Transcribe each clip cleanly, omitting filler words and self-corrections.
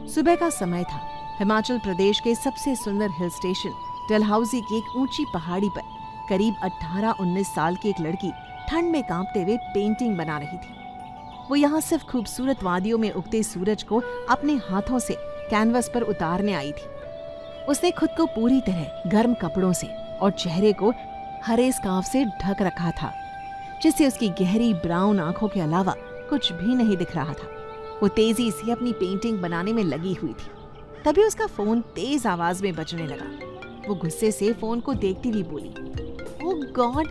सुबह का समय था। हिमाचल प्रदेश के सबसे सुंदर हिल स्टेशन डलहौजी की एक ऊंची पहाड़ी पर करीब 18-19 साल की एक लड़की ठंड में कांपते हुए पेंटिंग बना रही थी। वो यहाँ सिर्फ खूबसूरत वादियों में उगते सूरज को अपने हाथों से कैनवस पर उतारने आई थी। उसने खुद को पूरी तरह गर्म कपड़ों से और चेहरे को हरे स्कार्फ से ढक रखा था, जिससे उसकी गहरी ब्राउन आंखों के अलावा कुछ भी नहीं दिख रहा था। वो तेजी से अपनी पेंटिंग बनाने में लगी हुई थी। तभी उसका फोन तेज आवाज में बजने लगा। वो गुस्से से फोन को देखती हुई बोली, ओह गॉड,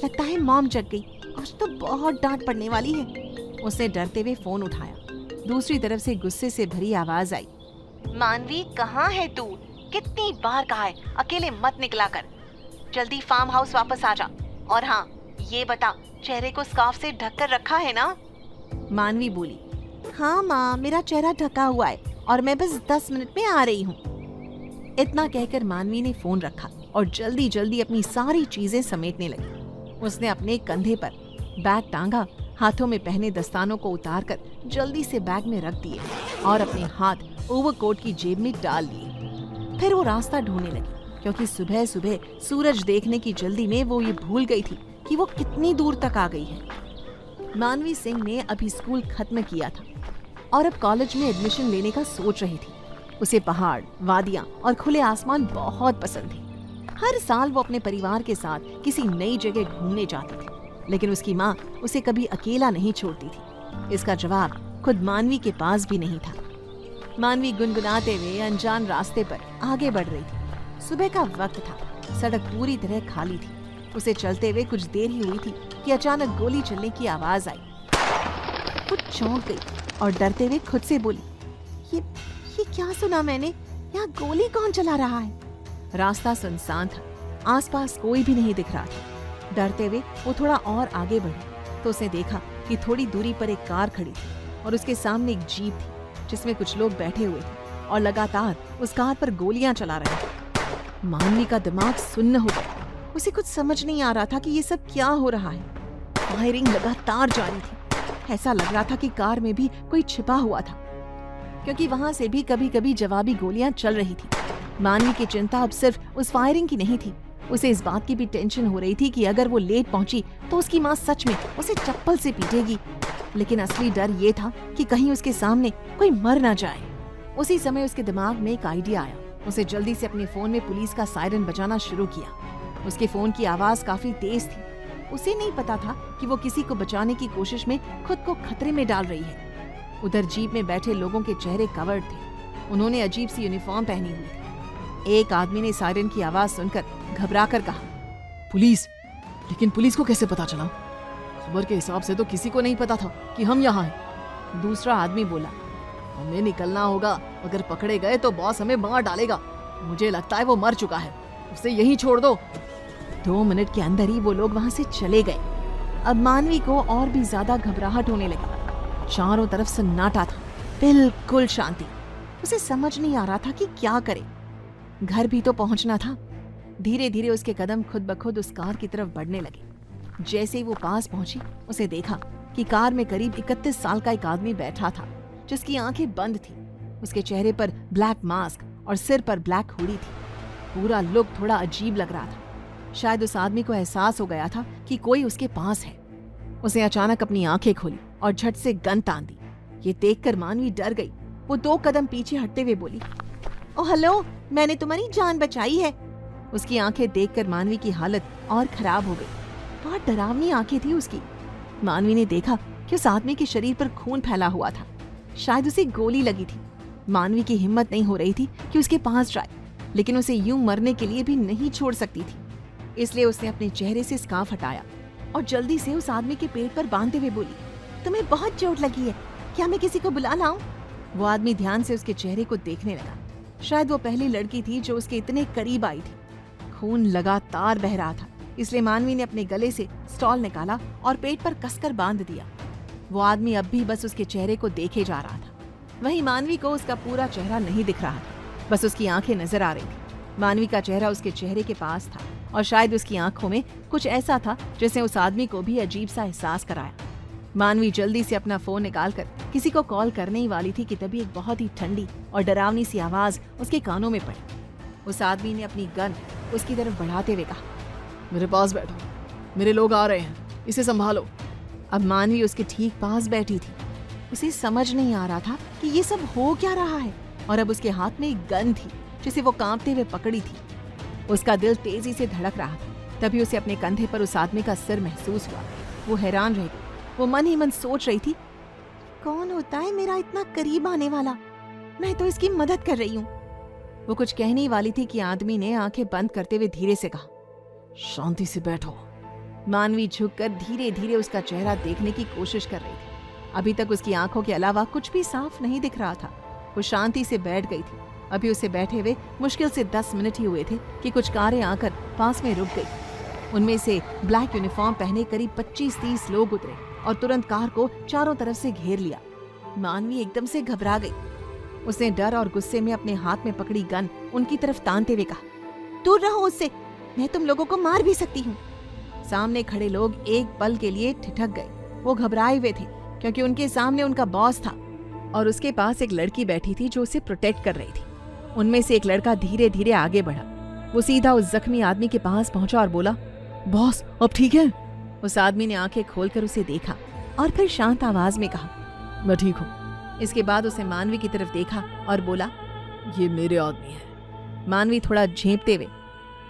लगता है मॉम जग गई, आज तो बहुत डांट पड़ने वाली है। उसने डरते हुए फोन उठाया। दूसरी तरफ से गुस्से से भरी आवाज आई, मानवी कहाँ है तू? कितनी बार कहा है अकेले मत निकला कर, जल्दी फार्म हाउस वापस आ जा। और हाँ, ये बता, चेहरे को स्कार्फ से ढक कर रखा है ना? मानवी बोली, हाँ माँ, मेरा चेहरा ढका हुआ है और मैं बस 10 मिनट में आ रही हूँ। इतना कहकर मानवी ने फोन रखा और जल्दी जल्दी अपनी सारी चीजें समेटने लगी। उसने अपने कंधे पर बैग टांगा, हाथों में पहने दस्तानों को उतारकर जल्दी से बैग में रख दिए और अपने हाथ ओवरकोट की जेब में डाल लिए। फिर वो रास्ता ढूंढने लगी, क्योंकि सुबह सुबह सूरज देखने की जल्दी में वो ये भूल गई थी कि वो कितनी दूर तक आ गई है। मानवी सिंह ने अभी स्कूल खत्म किया था और अब कॉलेज में एडमिशन लेने का सोच रही थी। उसे पहाड़, वादियां और खुले आसमान बहुत पसंद थे। हर साल वो अपने परिवार के साथ किसी नई जगह घूमने जाती थी, लेकिन उसकी माँ उसे कभी अकेला नहीं छोड़ती थी। इसका जवाब खुद मानवी के पास भी नहीं था। मानवी गुनगुनाते हुए अनजान रास्ते पर आगे बढ़ रही थी। सुबह का वक्त था, सड़क पूरी तरह खाली थी। उसे चलते हुए कुछ देर ही हुई थी कि अचानक गोली चलने की आवाज आई। वो चौंक गई और डरते हुए खुद से बोली, ये क्या सुना मैंने? यहाँ गोली कौन चला रहा है? रास्ता सुनसान था, आसपास कोई भी नहीं दिख रहा था। डरते हुए वो थोड़ा और आगे बढ़ी तो उसने देखा कि थोड़ी दूरी पर एक कार खड़ी थी और उसके सामने एक जीप थी जिसमें कुछ लोग बैठे हुए थे और लगातार उस कार पर गोलियां चला रहे थे। मानवी का दिमाग सुन्न हो गया। उसे कुछ समझ नहीं आ रहा था कि ये सब क्या हो रहा है। फायरिंग लगातार जारी थी। ऐसा लग रहा था कि कार में भी कोई छिपा हुआ था, क्योंकि वहां से भी कभी कभी जवाबी गोलियां चल रही थी। मानवी की चिंता अब सिर्फ उस फायरिंग की नहीं थी, उसे इस बात की भी टेंशन हो रही थी कि अगर वो लेट पहुंची तो उसकी माँ सच में उसे चप्पल से पीटेगी। लेकिन असली डर ये था कि कहीं उसके सामने कोई मर ना जाए। उसी समय उसके दिमाग में एक आइडिया आया। उसे जल्दी से अपने फोन में पुलिस का सायरन बजाना शुरू किया। उसके फोन की आवाज काफी तेज थी। उसे नहीं पता था कि वो किसी को बचाने की कोशिश में खुद को खतरे में डाल रही है। उधर जीप में बैठे लोगों के चेहरे कवर्ड थे। उन्होंने अजीब सी यूनिफॉर्म पहनी हुई थी। एक आदमी ने सायरन की आवाज सुनकर घबराकर कहा, पुलिस? लेकिन पुलिस को कैसे पता चला? खबर के हिसाब से तो किसी को नहीं पता था कि हम यहाँ हैं। दूसरा आदमी बोला, हमें निकलना होगा, अगर पकड़े गए तो बॉस हमें मार डालेगा। मुझे लगता है वो मर चुका है, उसे यहीं छोड़ दो। 2 मिनट के अंदर ही वो लोग वहां से चले गए। अब मानवी को और भी ज्यादा घबराहट होने लगी। चारों तरफ सन्नाटा था, बिल्कुल शांति। उसे समझ नहीं आ रहा था कि क्या करे। घर भी तो पहुंचना था। धीरे धीरे उसके कदम खुद ब खुद उस कार की तरफ बढ़ने लगे। जैसे ही वो पास पहुंची, उसे देखा कि कार में करीब 31 साल का एक आदमी बैठा था, जिसकी आंखें बंद थी। उसके चेहरे पर ब्लैक मास्क और सिर पर ब्लैक हुडी थी। पूरा लुक थोड़ा अजीब लग रहा था। शायद उस आदमी को एहसास हो गया था कि कोई उसके पास है। उसने अचानक अपनी आंखें खोली और झट से गन तान दी। ये देखकर मानवी डर गई। वो 2 कदम पीछे हटते हुए बोली, ओ हेलो, मैंने तुम्हारी जान बचाई है। उसकी आंखें देखकर मानवी की हालत और खराब हो गई। बहुत डरावनी आंखें थी उसकी। मानवी ने देखा कि उस आदमी के शरीर पर खून फैला हुआ था। शायद उसे गोली लगी थी। मानवी की हिम्मत नहीं हो रही थी कि उसके पास जाए, लेकिन उसे यूं मरने के लिए भी नहीं छोड़ सकती थी। इसलिए उसने अपने चेहरे से स्कार्फ हटाया और जल्दी से उस आदमी के पेट पर बांधते हुए बोली, तुम्हें बहुत चोट लगी है, क्या मैं किसी को बुला लाऊं? वो आदमी ध्यान से उसके चेहरे को देखने लगा। शायद वो पहली लड़की थी जो उसके इतने करीब आई थी। खून लगातार बह रहा था, इसलिए मानवी ने अपने गले से स्टॉल निकाला और पेट पर कसकर बांध दिया। वो आदमी अब भी बस उसके चेहरे को देखे जा रहा था। वहीं मानवी को उसका पूरा चेहरा नहीं दिख रहा था, बस उसकी आंखें नजर आ रही थी। मानवी का चेहरा उसके चेहरे के पास था और शायद उसकी आंखों में कुछ ऐसा था जिसने उस आदमी को भी अजीब सा एहसास कराया। मानवी जल्दी से अपना फोन निकालकर किसी को कॉल करने ही वाली थी कि तभी एक बहुत ही ठंडी और डरावनी सी आवाज उसके कानों में पड़ी। उस आदमी ने अपनी गन उसकी तरफ बढ़ाते हुए कहा, मेरे पास बैठो, मेरे लोग आ रहे हैं, इसे संभालो। अब मानवी उसके ठीक पास बैठी थी। उसे समझ नहीं आ रहा था कि ये सब हो क्या रहा है, और अब उसके हाथ में एक गन थी जिसे वो कांपते हुए पकड़ी थी। उसका दिल तेजी से धड़क रहा था। तभी उसे अपने कंधे पर उस आदमी का सिर महसूस हुआ। वो हैरान रह गई। वो मन ही मन सोच रही थी, कौन होता है मेरा इतना करीब आने वाला? मैं तो इसकी मदद कर रही हूँ। वो कुछ कहने वाली थी कि आदमी ने आंखें बंद करते हुए धीरे से कहा, शांति से बैठो। मानवी झुककर धीरे धीरे उसका चेहरा देखने की कोशिश कर रही थी। अभी तक उसकी आंखों के अलावा कुछ भी साफ नहीं दिख रहा था। वो शांति से बैठ गई थी। अभी उसे बैठे हुए मुश्किल से 10 मिनट ही हुए थे कि कुछ कारें आकर पास में रुक गई। उनमें से ब्लैक यूनिफॉर्म पहने करीब 25-30 लोग उतरे और तुरंत कार को चारों तरफ से घेर लिया। मानवी एकदम से घबरा गई। उसने डर और गुस्से में अपने हाथ में पकड़ी गन उनकी तरफ तानते हुए कहा, दूर रहो उससे, मैं तुम लोगों को मार भी सकती हूँ। सामने खड़े लोग एक पल के लिए ठिठक गए। वो घबराए हुए थे क्योंकि उनके सामने उनका बॉस था और उसके पास एक लड़की बैठी थी जो उसे प्रोटेक्ट कर रही थी। उनमें से एक लड़का धीरे धीरे आगे बढ़ा। वो सीधा उस जख्मी आदमी के पास पहुंचा और बोला, बॉस अब ठीक है? उस आदमी ने आंखें खोलकर उसे देखा और फिर शांत आवाज में कहा, मैं ठीक हूँ। इसके बाद उसे मानवी की तरफ देखा और बोला, ये मेरे आदमी है। मानवी थोड़ा झेंपते हुए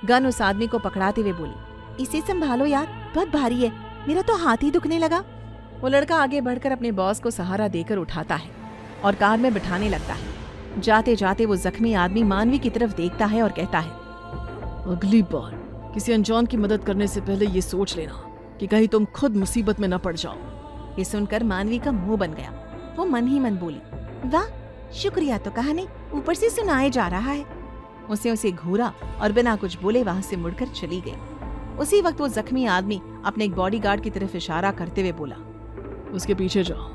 गन उस आदमी को पकड़ाते हुए बोली, इसे संभालो यार, बहुत भारी है, मेरा तो हाथ ही दुखने लगा। वो लड़का आगे बढ़कर अपने बॉस को सहारा देकर उठाता है और कार में बिठाने लगता है। जाते जाते वो जख्मी आदमी मानवी की तरफ देखता है और कहता है, अगली बार किसी अनजान की मदद करने से पहले ये सोच लेना कि कहीं तुम खुद मुसीबत में न पड़ जाओ। ये सुनकर मानवी का मुंह बन गया। वो मन ही मन बोली, वाह, शुक्रिया तो कहा नहीं, ऊपर से सुनाए जा रहा है। उसने उसे घूरा और बिना कुछ बोले वहां से मुड़कर चली गई। उसी वक्त वो जख्मी आदमी अपने एक बॉडीगार्ड की तरफ इशारा करते हुए बोला, उसके पीछे जाओ,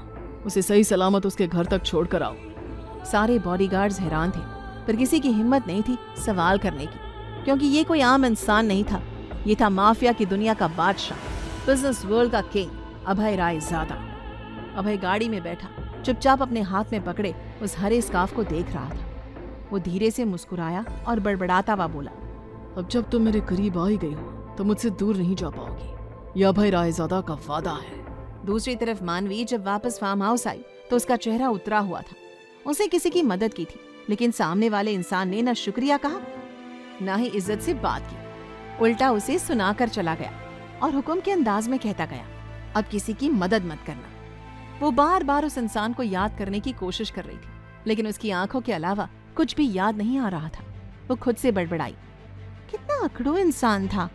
उसे सही सलामत उसके घर तक छोड़कर आओ। सारे बॉडीगार्ड्स हैरान थे, पर किसी की हिम्मत नहीं थी सवाल करने की, क्योंकि ये कोई आम इंसान नहीं था। ये था माफिया की दुनिया का बादशाह, बिजनेस वर्ल्ड का किंग, अभय राय ज़ादा। अभय गाड़ी में बैठा चुपचाप अपने हाथ में पकड़े उस हरे स्कार्फ को देख रहा था। वो धीरे से मुस्कुराया और बड़बड़ाता हुआ बोला, अब जब तुम मेरे करीब आ ही गई हो तो मुझसे दूर नहीं जा पाओगी। यह अभय राय ज़ादा का वादा है। दूसरी तरफ मानवी जब वापस फार्म हाउस आई तो उसका चेहरा उतरा हुआ था। उसे किसी की मदद की थी, लेकिन सामने वाले इंसान ने न शुक्रिया कहा न ही इज्जत से बात की। उल्टा उसे सुनाकर चला गया और हुक्म के अंदाज में कहता गया, अब किसी की मदद मत करना। वो बार बार उस इंसान को याद करने की कोशिश कर रही थी, लेकिन उसकी आंखों के अलावा कुछ भी याद नहीं आ रहा था। वो खुद से बड़बड़ाई, कितना अकड़ू इंसान था।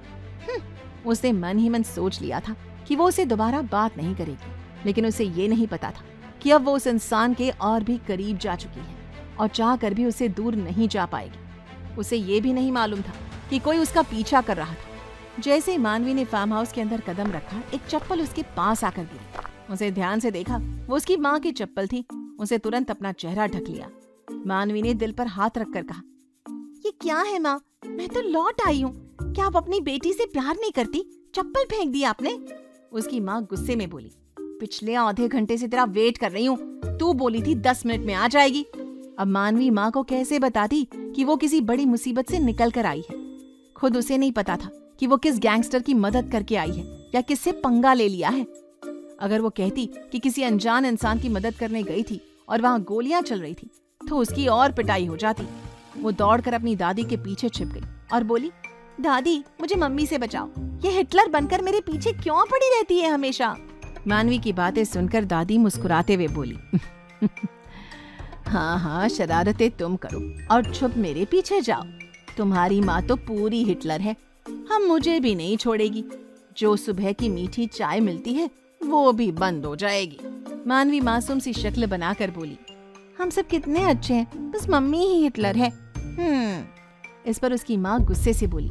उसने मन ही मन सोच लिया था कि वो उसे दोबारा बात नहीं करेगी, लेकिन उसे ये नहीं पता था कि अब वो उस इंसान के और भी करीब जा चुकी है और चाह कर भी उसे दूर नहीं जा पाएगी। उसे ये भी नहीं मालूम था कि कोई उसका पीछा कर रहा था। जैसे ही मानवी ने फार्म हाउस के अंदर कदम रखा, एक चप्पल उसके पास आकर गिरी। उसे ध्यान से देखा, वो उसकी माँ की चप्पल थी। उसे तुरंत अपना चेहरा ढक लिया। मानवी ने दिल पर हाथ रखकर कहा, ये क्या है माँ, मैं तो लौट आई हूँ, क्या आप अपनी बेटी से प्यार नहीं करती? चप्पल फेंक दी आपने। उसकी माँ गुस्से में बोली, पिछले आधे घंटे से तेरा वेट कर रही हूँ, तू बोली थी 10 मिनट में आ जाएगी। अब मानवी माँ को कैसे बताती कि वो किसी बड़ी मुसीबत से निकल कर आई है। खुद उसे नहीं पता था कि वो किस गैंगस्टर की मदद करके आई है या किससे पंगा ले लिया है। अगर वो कहती कि किसी अनजान इंसान की मदद करने गई थी और वहाँ गोलियां चल रही थी, तो उसकी और पिटाई हो जाती। वो दौड़कर अपनी दादी के पीछे छिप गई और बोली, दादी मुझे मम्मी से बचाओ, ये हिटलर बनकर मेरे पीछे क्यों पड़ी रहती है हमेशा। मानवी की बातें सुनकर दादी मुस्कुराते हुए बोली, हाँ हाँ, शरारतें तुम करो और छुप मेरे पीछे जाओ। तुम्हारी माँ तो पूरी हिटलर है, हम मुझे भी नहीं छोड़ेगी। जो सुबह की मीठी चाय मिलती है वो भी बंद हो जाएगी। मानवी मासूम सी शक्ल बनाकर बोली, हम सब कितने अच्छे हैं, बस मम्मी ही हिटलर है। इस पर उसकी माँ गुस्से से बोली,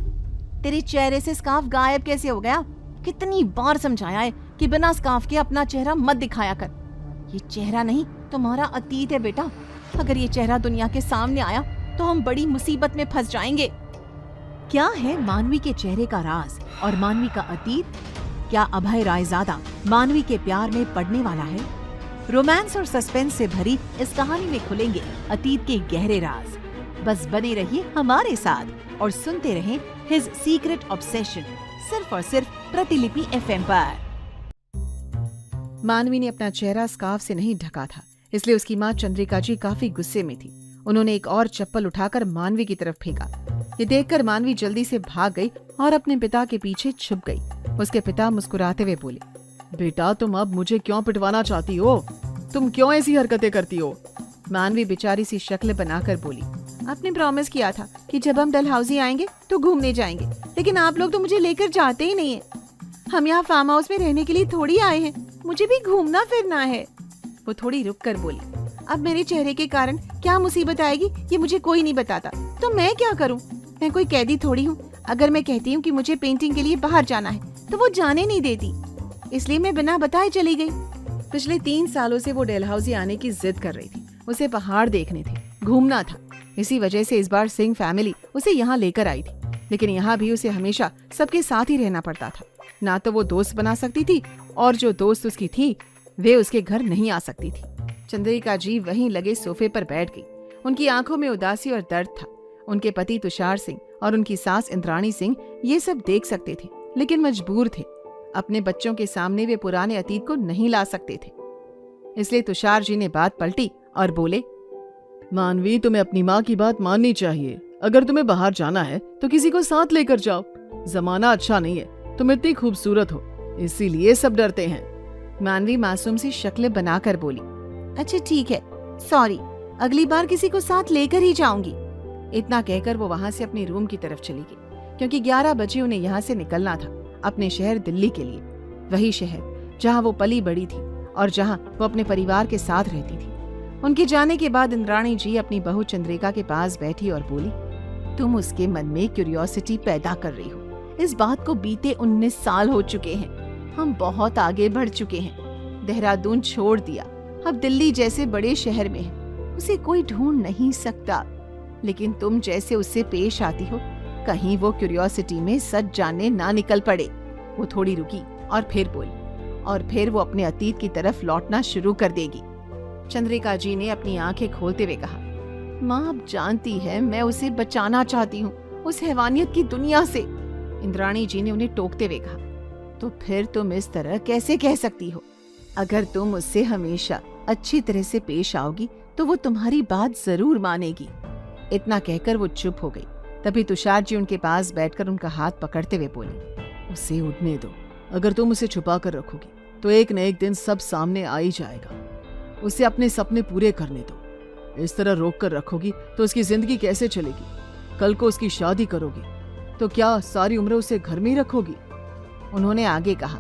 तेरे चेहरे से स्कार्फ गायब कैसे हो गया? कितनी बार समझाया है कि बिना स्कार्फ के अपना चेहरा मत दिखाया कर। ये चेहरा नहीं, तुम्हारा अतीत है बेटा। अगर ये चेहरा दुनिया के सामने आया तो हम बड़ी मुसीबत में फंस जाएंगे। क्या है मानवी के चेहरे का राज और मानवी का अतीत? क्या अभय राय ज़ादा मानवी के प्यार में पड़ने वाला है? रोमांस और सस्पेंस से भरी इस कहानी में खुलेंगे अतीत के गहरे राज। बस बने रहिए हमारे साथ और सुनते रहें हिज सीक्रेट ऑब्सेशन, सिर्फ और सिर्फ प्रतिलिपि FM पर। मानवी ने अपना चेहरा स्कार्फ से नहीं ढका था, इसलिए उसकी माँ चंद्रिका जी काफी गुस्से में थी। उन्होंने एक और चप्पल उठाकर मानवी की तरफ फेंका। ये देखकर मानवी जल्दी से भाग गई और अपने पिता के पीछे छुप गई। उसके पिता मुस्कुराते हुए बोले, बेटा तुम अब मुझे क्यों पिटवाना चाहती हो? तुम क्यों ऐसी हरकतें करती हो? मानवी बेचारी सी शक्ल बनाकर बोली, आपने प्रॉमिस किया था कि जब हम डलहौजी आएंगे तो घूमने जाएंगे, लेकिन आप लोग तो मुझे लेकर जाते ही नहीं है। हम यहाँ फार्म हाउस में रहने के लिए थोड़ी आए हैं, मुझे भी घूमना फिरना है। वो थोड़ी रुक कर बोली, अब मेरे चेहरे के कारण क्या मुसीबत आएगी ये मुझे कोई नहीं बताता, तो मैं क्या करूँ? मैं कोई कैदी थोड़ी हूँ। अगर मैं कहती हूँ कि मुझे पेंटिंग के लिए बाहर जाना है तो वो जाने नहीं देती, इसलिए मैं बिना बताए चली गई। पिछले 3 सालों से वो डलहौजी आने की जिद कर रही थी। उसे पहाड़ देखने थे, घूमना था। इसी वजह से इस बार सिंह फैमिली उसे यहाँ लेकर आई थी, लेकिन यहाँ भी उसे हमेशा सबके साथ ही रहना पड़ता था। ना तो वो दोस्त बना सकती थी और जो दोस्त उसकी थी वे उसके घर नहीं आ सकती थी। चंद्रिका जी वहीं लगे सोफे पर बैठ गई। उनकी आंखों में उदासी और दर्द था। उनके पति तुषार सिंह और उनकी सास इंद्राणी सिंह ये सब देख सकते थे, लेकिन मजबूर थे। अपने बच्चों के सामने वे पुराने अतीत को नहीं ला सकते थे। इसलिए तुषार जी ने बात पलटी और बोले, मानवी तुम्हें अपनी माँ की बात माननी चाहिए। अगर तुम्हें बाहर जाना है तो किसी को साथ लेकर जाओ। जमाना अच्छा नहीं है, तुम इतनी खूबसूरत हो, इसीलिए सब डरते हैं। मानवी मासूम सी शक्ल बनाकर बोली, अच्छा ठीक है, सॉरी, अगली बार किसी को साथ लेकर ही जाऊंगी। इतना कहकर वो वहाँ से अपने रूम की तरफ चली गई, क्योंकि 11 बजे उन्हें यहाँ से निकलना था अपने शहर दिल्ली के लिए। वही शहर जहाँ वो पली बड़ी थी और जहाँ वो अपने परिवार के साथ रहती थी। उनके जाने के बाद इंद्राणी जी अपनी बहू चंद्रिका के पास बैठी और बोली, तुम उसके मन में क्यूरियोसिटी पैदा कर रही हो। इस बात को बीते 19 साल हो चुके हैं। हम बहुत आगे बढ़ चुके हैं। देहरादून छोड़ दिया, अब दिल्ली जैसे बड़े शहर में है। उसे कोई ढूंढ नहीं सकता, लेकिन तुम जैसे उससे पेश आती हो, कहीं वो क्यूरियोसिटी में सच जानने ना निकल पड़े। वो थोड़ी रुकी और फिर बोली, और फिर वो अपने अतीत की तरफ लौटना शुरू कर देगी। चंद्रिका जी ने अपनी आंखें खोलते हुए कहा, माँ अब जानती है मैं उसे बचाना चाहती हूँ उस हैवानियत की दुनिया से। इंद्राणी जी ने उन्हें टोकते हुए कहा, तो फिर तुम इस तरह कैसे कह सकती हो? अगर तुम उससे हमेशा अच्छी तरह से पेश आओगी तो वो तुम्हारी बात जरूर मानेगी। इतना कहकर वो चुप हो गई। तभी तुषार जी उनके पास बैठकर उनका हाथ पकड़ते हुए बोले, उसे उड़ने दो। अगर तुम उसे छुपा कर रखोगी तो एक न एक दिन सब सामने आ ही जाएगा। उसे अपने सपने पूरे करने दो। इस तरह रोक कर रखोगी तो उसकी जिंदगी कैसे चलेगी? कल को उसकी शादी करोगी तो क्या सारी उम्र उसे घर में ही रखोगी? उन्होंने आगे कहा,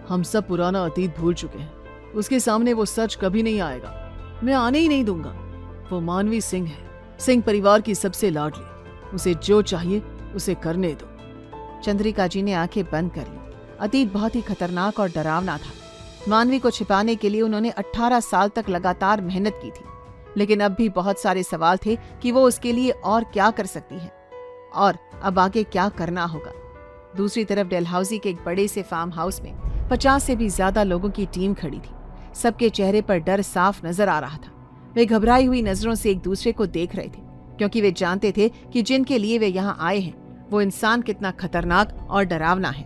हम सब पुराना अतीत भूल चुके हैं। उसके सामने वो सच कभी नहीं आएगा। मैं आने ही नहीं दूंगा। वो मानवी सिंह है, सिंह परिवार की सबसे लाडली। उसे जो चाहिए उसे करने दो। चंद्रिका जी ने आंखें बंद कर ली। अतीत बहुत ही खतरनाक और डरावना था। मानवी को छिपाने के लिए उन्होंने 18 साल तक लगातार मेहनत की थी, लेकिन अब भी बहुत सारे सवाल थे कि वो उसके लिए और क्या कर सकती है और अब आगे क्या करना होगा। दूसरी तरफ डलहौजी के एक बड़े से फार्म हाउस में 50 से भी ज्यादा लोगों की टीम खड़ी थी। सबके चेहरे पर डर साफ नजर आ रहा था। वे घबराई हुई नजरों से एक दूसरे को देख रहे थे, क्योंकि वे जानते थे कि जिनके लिए वे यहाँ आए हैं वो इंसान कितना खतरनाक और डरावना है।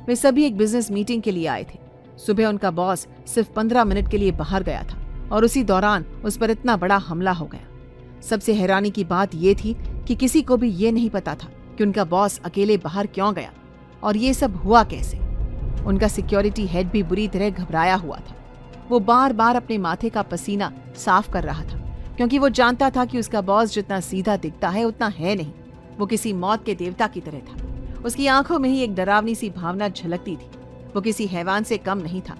वे सभी एक बिजनेस मीटिंग के लिए आए थे। सुबह उनका बॉस सिर्फ 15 मिनट के लिए बाहर गया था और उसी दौरान उस पर इतना बड़ा हमला हो गया। सबसे हैरानी की बात ये थी कि किसी को भी ये नहीं पता था कि उनका बॉस अकेले बाहर क्यों गया और ये सब हुआ कैसे। उनका सिक्योरिटी हेड भी बुरी तरह घबराया हुआ था। वो बार बार अपने माथे का पसीना साफ कर रहा था, क्योंकि वो जानता था कि उसका बॉस जितना सीधा दिखता है उतना है नहीं। वो किसी मौत के देवता की तरह था। उसकी आंखों में ही एक डरावनी सी भावना झलकती थी। वो किसी हैवान से कम नहीं था।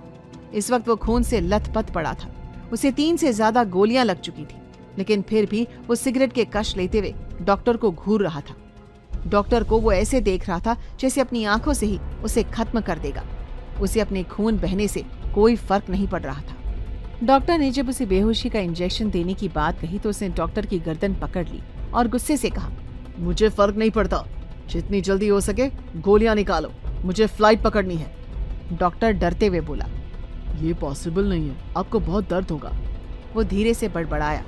इस वक्त वो खून से लथपथ पड़ा था। उसे 3 से ज्यादा गोलियां लग चुकी थी, लेकिन फिर भी वो सिगरेट के कश लेते हुए डॉक्टर को घूर रहा था। डॉक्टर को वो ऐसे देख रहा था जैसे अपनी आंखों से ही उसे खत्म कर देगा। उसे अपने खून बहने से कोई फर्क नहीं पड़ रहा था। डॉक्टर ने जब उसे बेहोशी का इंजेक्शन देने की बात कही तो उसने डॉक्टर की गर्दन पकड़ ली और गुस्से से कहा, मुझे फर्क नहीं पड़ता, जितनी जल्दी हो सके गोलियां निकालो, मुझे फ्लाइट पकड़नी है। डॉक्टर डरते हुए बोला, ये पॉसिबल नहीं है, आपको बहुत दर्द होगा। वो धीरे से बड़बड़ाया।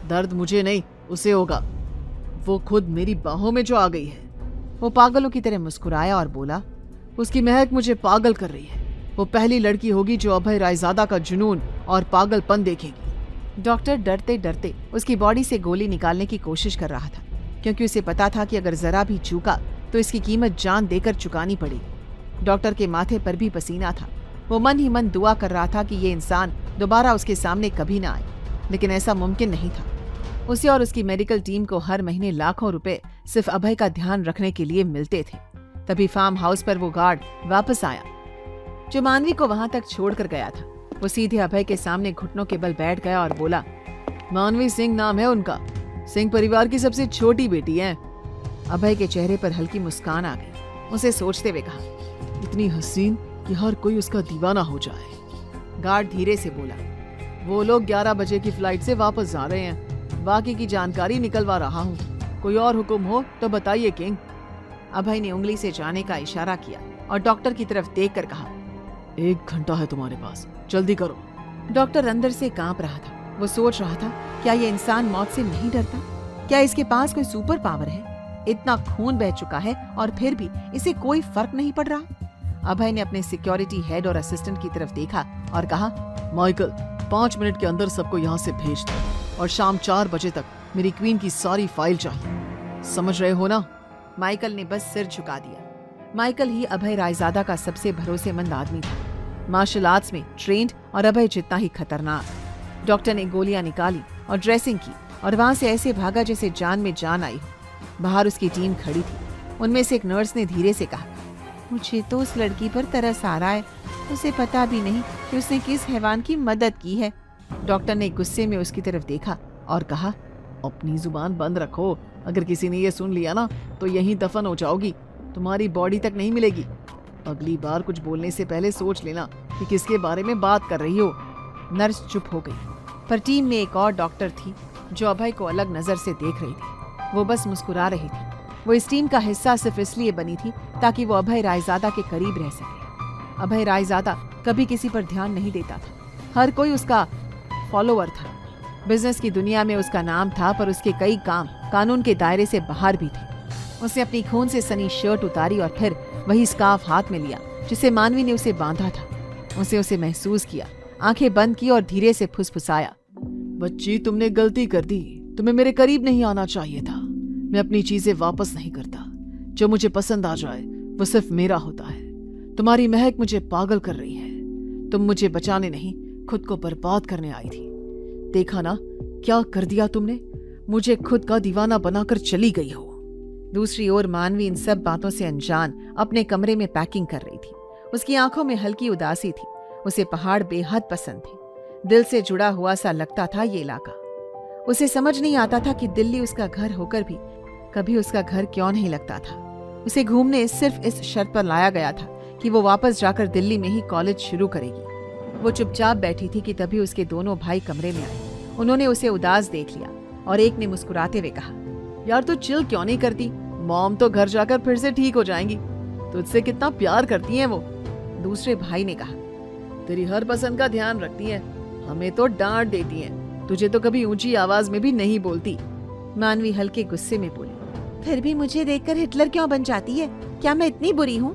दर्द मुझे नहीं, उसे होगा। वो खुद मेरी बाहों में जो आ गई है। वो पागलों की तरह मुस्कुराया और बोला, उसकी महक मुझे पागल कर रही है। वो पहली लड़की होगी जो अभय रायजादा का जुनून और पागलपन देखेगी। डॉक्टर डरते डरते उसकी बॉडी से गोली निकालने की कोशिश कर रहा था, क्योंकि उसे पता था कि अगर जरा भी चूका तो इसकी कीमत जान देकर चुकानी पड़ेगी। डॉक्टर के माथे पर भी पसीना था। वो मन ही मन दुआ कर रहा था कि ये इंसान दोबारा उसके सामने कभी ना आए, लेकिन ऐसा मुमकिन नहीं था। उसे और उसकी मेडिकल टीम को हर महीने लाखों रुपए सिर्फ अभय का ध्यान रखने के लिए मिलते थे। तभी फार्म हाउस पर वो गार्ड वापस आया जो मानवी को वहां तक छोड़कर गया था। वो सीधे अभय के सामने घुटनों के बल बैठ गया और बोला, मानवी सिंह नाम है उनका। सिंह परिवार की सबसे छोटी बेटी है। अभय के चेहरे पर हल्की मुस्कान आ गई। उसे सोचते हुए कहा, इतनी हसीन कि हर कोई उसका दीवाना हो जाए। गार्ड धीरे से बोला, वो लोग 11 बजे की फ्लाइट से वापस जा रहे हैं। बाकी की जानकारी निकलवा रहा हूँ। कोई और हुक्म हो तो बताइए किंग। अभय ने उंगली से जाने का इशारा किया और डॉक्टर की तरफ देखकर कहा, 1 घंटा है तुम्हारे पास, जल्दी करो। डॉक्टर अंदर से कांप रहा था। वो सोच रहा था, क्या ये इंसान मौत से नहीं डरता? क्या इसके पास कोई सुपर पावर है? इतना खून बह चुका है और फिर भी इसे कोई फर्क नहीं पड़ रहा। अभय ने अपने सिक्योरिटी हेड और असिस्टेंट की तरफ देखा और कहा, माइकल 5 मिनट के अंदर सबको यहाँ से भेज दो और शाम 4 बजे तक मेरी क्वीन की सारी फाइल चाहिए। समझ रहे हो ना? माइकल ने बस सिर झुका दिया। माइकल ही अभय रायजादा का सबसे भरोसेमंद आदमी था, मार्शल आर्ट्स में ट्रेंड और अभय जितना ही खतरनाक। डॉक्टर ने गोलियां निकाली और ड्रेसिंग की और वहां से ऐसे भागा जैसे जान में जान आई हो। बाहर उसकी टीम खड़ी थी। उनमें से एक नर्स ने धीरे से कहा, मुझे तो उस लड़की पर तरस आ रहा है। उसे पता भी नहीं कि उसने किस हैवान की मदद की है। डॉक्टर ने गुस्से में उसकी तरफ देखा और कहा, अपनी जुबान बंद रखो। अगर किसी ने ये सुन लिया ना तो यहीं दफन हो जाओगी। तुम्हारी बॉडी तक नहीं मिलेगी। अगली बार कुछ बोलने से पहले सोच लेना कि किसके बारे में बात कर रही हो। नर्स चुप हो गई, पर टीम में एक और डॉक्टर थी जो अभय को अलग नजर से देख रही थी। वो बस मुस्कुरा रही थी। वो इस टीम का हिस्सा सिर्फ इसलिए बनी थी ताकि वो अभय रायजादा के करीब रह सके। अभय रायजादा कभी किसी पर ध्यान नहीं देता था। हर कोई उसका फॉलोअर था। बिजनेस की दुनिया में उसका नाम था, पर उसके कई काम कानून के दायरे से बाहर भी थे। उसने अपनी खून से सनी शर्ट उतारी और फिर वही स्कार्फ हाथ में लिया जिसे मानवी ने उसे बांधा था। उसे महसूस किया, आंखें बंद की और धीरे से फुसफुसाया, बच्ची तुमने गलती कर दी। तुम्हें मेरे करीब नहीं आना चाहिए था। मैं अपनी चीजें वापस नहीं करता। जो मुझे पसंद आ जाए वो सिर्फ मेरा होता है। तुम्हारी महक मुझे पागल कर रही है। तुम मुझे बचाने नहीं, खुद को बर्बाद करने आई थी। देखा ना क्या कर दिया तुमने? मुझे खुद का दीवाना बनाकर चली गई हो। दूसरी ओर मानवी इन सब बातों से अनजान अपने कमरे में पैकिंग कर रही थी। उसकी आंखों में हल्की उदासी थी। उसे पहाड़ बेहद पसंद थे। दिल से जुड़ा हुआ सा लगता था ये इलाका। उसे समझ नहीं आता था कि दिल्ली उसका घर होकर भी कभी उसका घर क्यों नहीं लगता था। उसे घूमने सिर्फ इस शर्त पर लाया गया था कि वो वापस जाकर दिल्ली में ही कॉलेज शुरू करेगी। वो चुपचाप बैठी थी कि तभी उसके दोनों भाई कमरे में आए। उन्होंने उसे उदास देख लिया और एक ने मुस्कुराते हुए कहा, यार तू चिल क्यों नहीं करती? मॉम तो घर जाकर फिर से ठीक हो जाएंगी। तुझसे कितना प्यार करती हैं वो। दूसरे भाई ने कहा, तेरी हर पसंद का ध्यान रखती हैं। हमें तो डांट देती हैं। तुझे तो कभी ऊंची आवाज में भी नहीं बोलती। मानवी हल्के गुस्से में बोली, फिर भी मुझे देखकर हिटलर क्यों बन जाती है? क्या मैं इतनी बुरी हूँ?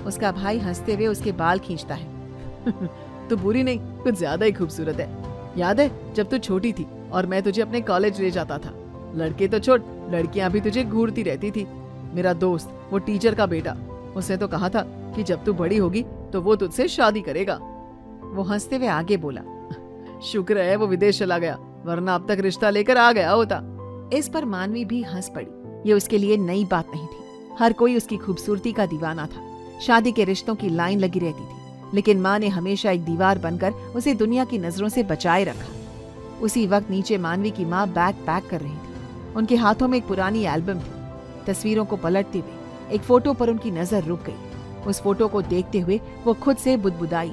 उसका भाई हंसते हुए उसके बाल खींचता है। तू बुरी नहीं, कुछ ज्यादा ही खूबसूरत है। याद है जब तू छोटी थी और मैं तुझे अपने कॉलेज ले जाता था? लड़के तो छोड़, लड़कियां भी तुझे घूरती रहती थी। मेरा दोस्त, वो टीचर का बेटा, उसने तो कहा था कि जब तू बड़ी होगी तो वो तुझसे शादी करेगा। वो हंसते हुए आगे बोला, शुक्र है वो विदेश चला गया, वरना अब तक रिश्ता लेकर आ गया होता। इस पर मानवी भी हंस पड़ी। ये उसके लिए नई बात नहीं थी। हर कोई उसकी खूबसूरती का दीवाना था। शादी के रिश्तों की लाइन लगी रहती थी, लेकिन माँ ने हमेशा एक दीवार बनकर उसे दुनिया की नजरों से बचाए रखा। उसी वक्त नीचे मानवी की माँ बैग पैक कर रही थी। उनके हाथों में एक पुरानी एल्बम थी। तस्वीरों को पलटते हुए एक फोटो पर उनकी नजर रुक गई। उस फोटो को देखते हुए वो खुद से बुदबुदाई,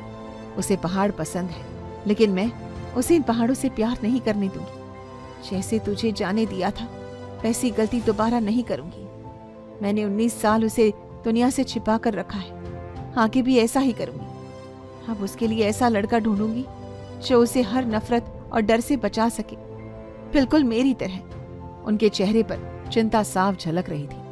उसे पहाड़ पसंद है, लेकिन मैं उसे इन पहाड़ों से प्यार नहीं करने दूंगी। जैसे तुझे जाने दिया था वैसी गलती दोबारा नहीं करूंगी। मैंने 19 साल उसे दुनिया से छिपा कर रखा है, आगे भी ऐसा ही करूंगी। अब उसके लिए ऐसा लड़का ढूंढूंगी जो उसे हर नफरत और डर से बचा सके, बिल्कुल मेरी तरह। उनके चेहरे पर चिंता साफ झलक रही थी।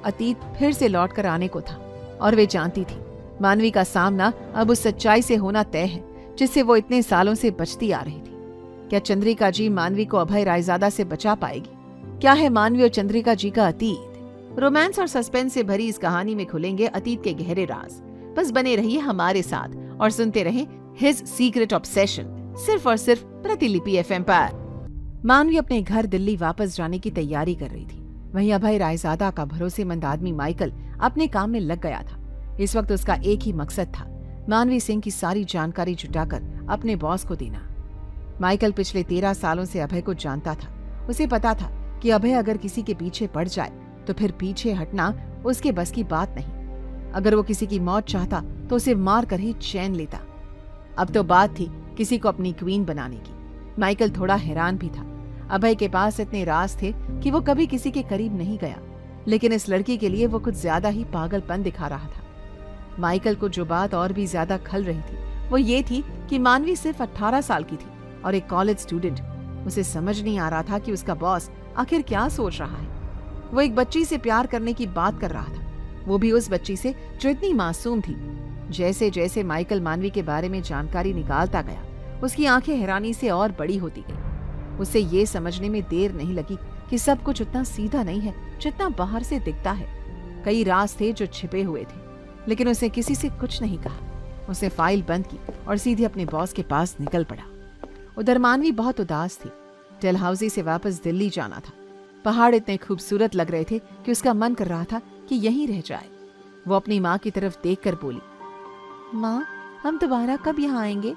अतीत फिर से लौट कर आने को था और वे जानती थी मानवी का सामना अब उस सच्चाई से होना तय है जिससे वो इतने सालों से बचती आ रही थी। क्या चंद्रिका जी मानवी को अभय रायजादा से बचा पाएगी? क्या है मानवी और चंद्रिका जी का अतीत? रोमांस और सस्पेंस से भरी इस कहानी में खुलेंगे अतीत के गहरे राज। बस बने रहिए हमारे साथ और सुनते रहे हिज सीक्रेट ऑब्सेशन, सिर्फ और सिर्फ प्रतिलिपि FM पर। मानवी अपने घर दिल्ली वापस जाने की तैयारी कर रही थी। वहीं अभय रायजादा का भरोसेमंद आदमी माइकल अपने काम में लग गया था। इस वक्त उसका एक ही मकसद था, मानवी सिंह की सारी जानकारी जुटाकर अपने बॉस को देना। माइकल पिछले 13 सालों से अभय को जानता था। उसे पता था कि अभय अगर किसी के पीछे पड़ जाए तो फिर पीछे हटना उसके बस की बात नहीं। अगर वो किसी की मौत चाहता तो उसे मार कर ही चैन लेता। अब तो बात थी किसी को अपनी क्वीन बनाने की। माइकल थोड़ा हैरान भी था। अभय के पास इतने राज थे कि वो कभी किसी के करीब नहीं गया, लेकिन इस लड़की के लिए वो कुछ ज्यादा ही पागलपन दिखा रहा था। माइकल को जो बात और भी ज्यादा खल रही थी वो ये थी कि मानवी सिर्फ 18 साल की थी और एक कॉलेज स्टूडेंट। उसे समझ नहीं आ रहा था कि उसका बॉस आखिर क्या सोच रहा है। वो एक बच्ची से प्यार करने की बात कर रहा था, वो भी उस बच्ची से जो इतनी मासूम थी। जैसे जैसे माइकल मानवी के बारे में जानकारी निकालता गया, उसकी आंखें हैरानी से और बड़ी होती गई। उसे ये समझने में देर नहीं लगी कि सब कुछ उतना सीधा नहीं है जितना बाहर से दिखता है। कई राज थे जो छिपे हुए थे, लेकिन उसे किसी से कुछ नहीं कहा। उसने फाइल बंद की और सीधे अपने बॉस के पास निकल पड़ा। उधर मानवी बहुत उदास थी। डलहौजी से वापस दिल्ली जाना था। पहाड़ इतने खूबसूरत लग रहे थे कि उसका मन कर रहा था कि यहीं रह जाए। वो अपनी माँ की तरफ देखकर बोली, माँ, हम दोबारा कब यहाँ आएंगे?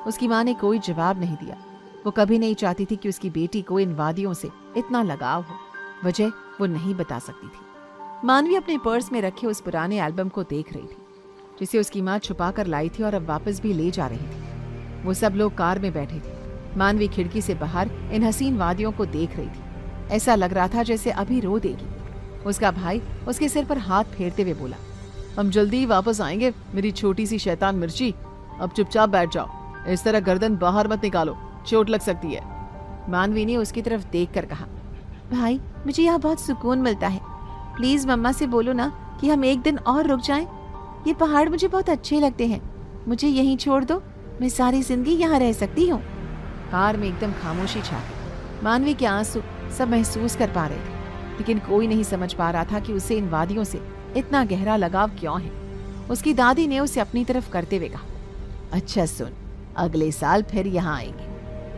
उसकी माँ ने कोई जवाब नहीं दिया। वो कभी नहीं चाहती थी कि उसकी बेटी को इन वादियों से इतना लगाव हो। वजह वो नहीं बता सकती थी। मानवी अपने पर्स में रखे उस पुराने एल्बम को देख रही थी जिसे उसकी माँ छुपा कर लाई थी और अब वापस भी ले जा रही थी। वो सब लोग कार में बैठे थे। मानवी खिड़की से बाहर इन हसीन वादियों को देख रही थी। ऐसा लग रहा था जैसे अभी रो देगी। उसका भाई उसके सिर पर हाथ फेरते हुए बोला, हम जल्दी ही वापस आएंगे मेरी छोटी सी शैतान मिर्ची। अब चुपचाप बैठ जाओ, इस तरह गर्दन बाहर मत निकालो, चोट लग सकती है। मानवी ने उसकी तरफ देखकर कहा, भाई, मुझे यहाँ बहुत सुकून मिलता है। प्लीज मम्मा से बोलो ना कि हम एक दिन और रुक जाएं। ये पहाड़ मुझे बहुत अच्छे लगते हैं। मुझे यहीं छोड़ दो, मैं सारी जिंदगी यहाँ रह सकती हूँ। कार में एकदम खामोशी छा गई। मानवी के आंसू सब महसूस कर पा रहे थे, लेकिन कोई नहीं समझ पा रहा था कि उसे इन वादियों से इतना गहरा लगाव क्यों है। उसकी दादी ने उसे अपनी तरफ करते हुए कहा, अच्छा सुन, अगले साल फिर यहाँ आएंगे।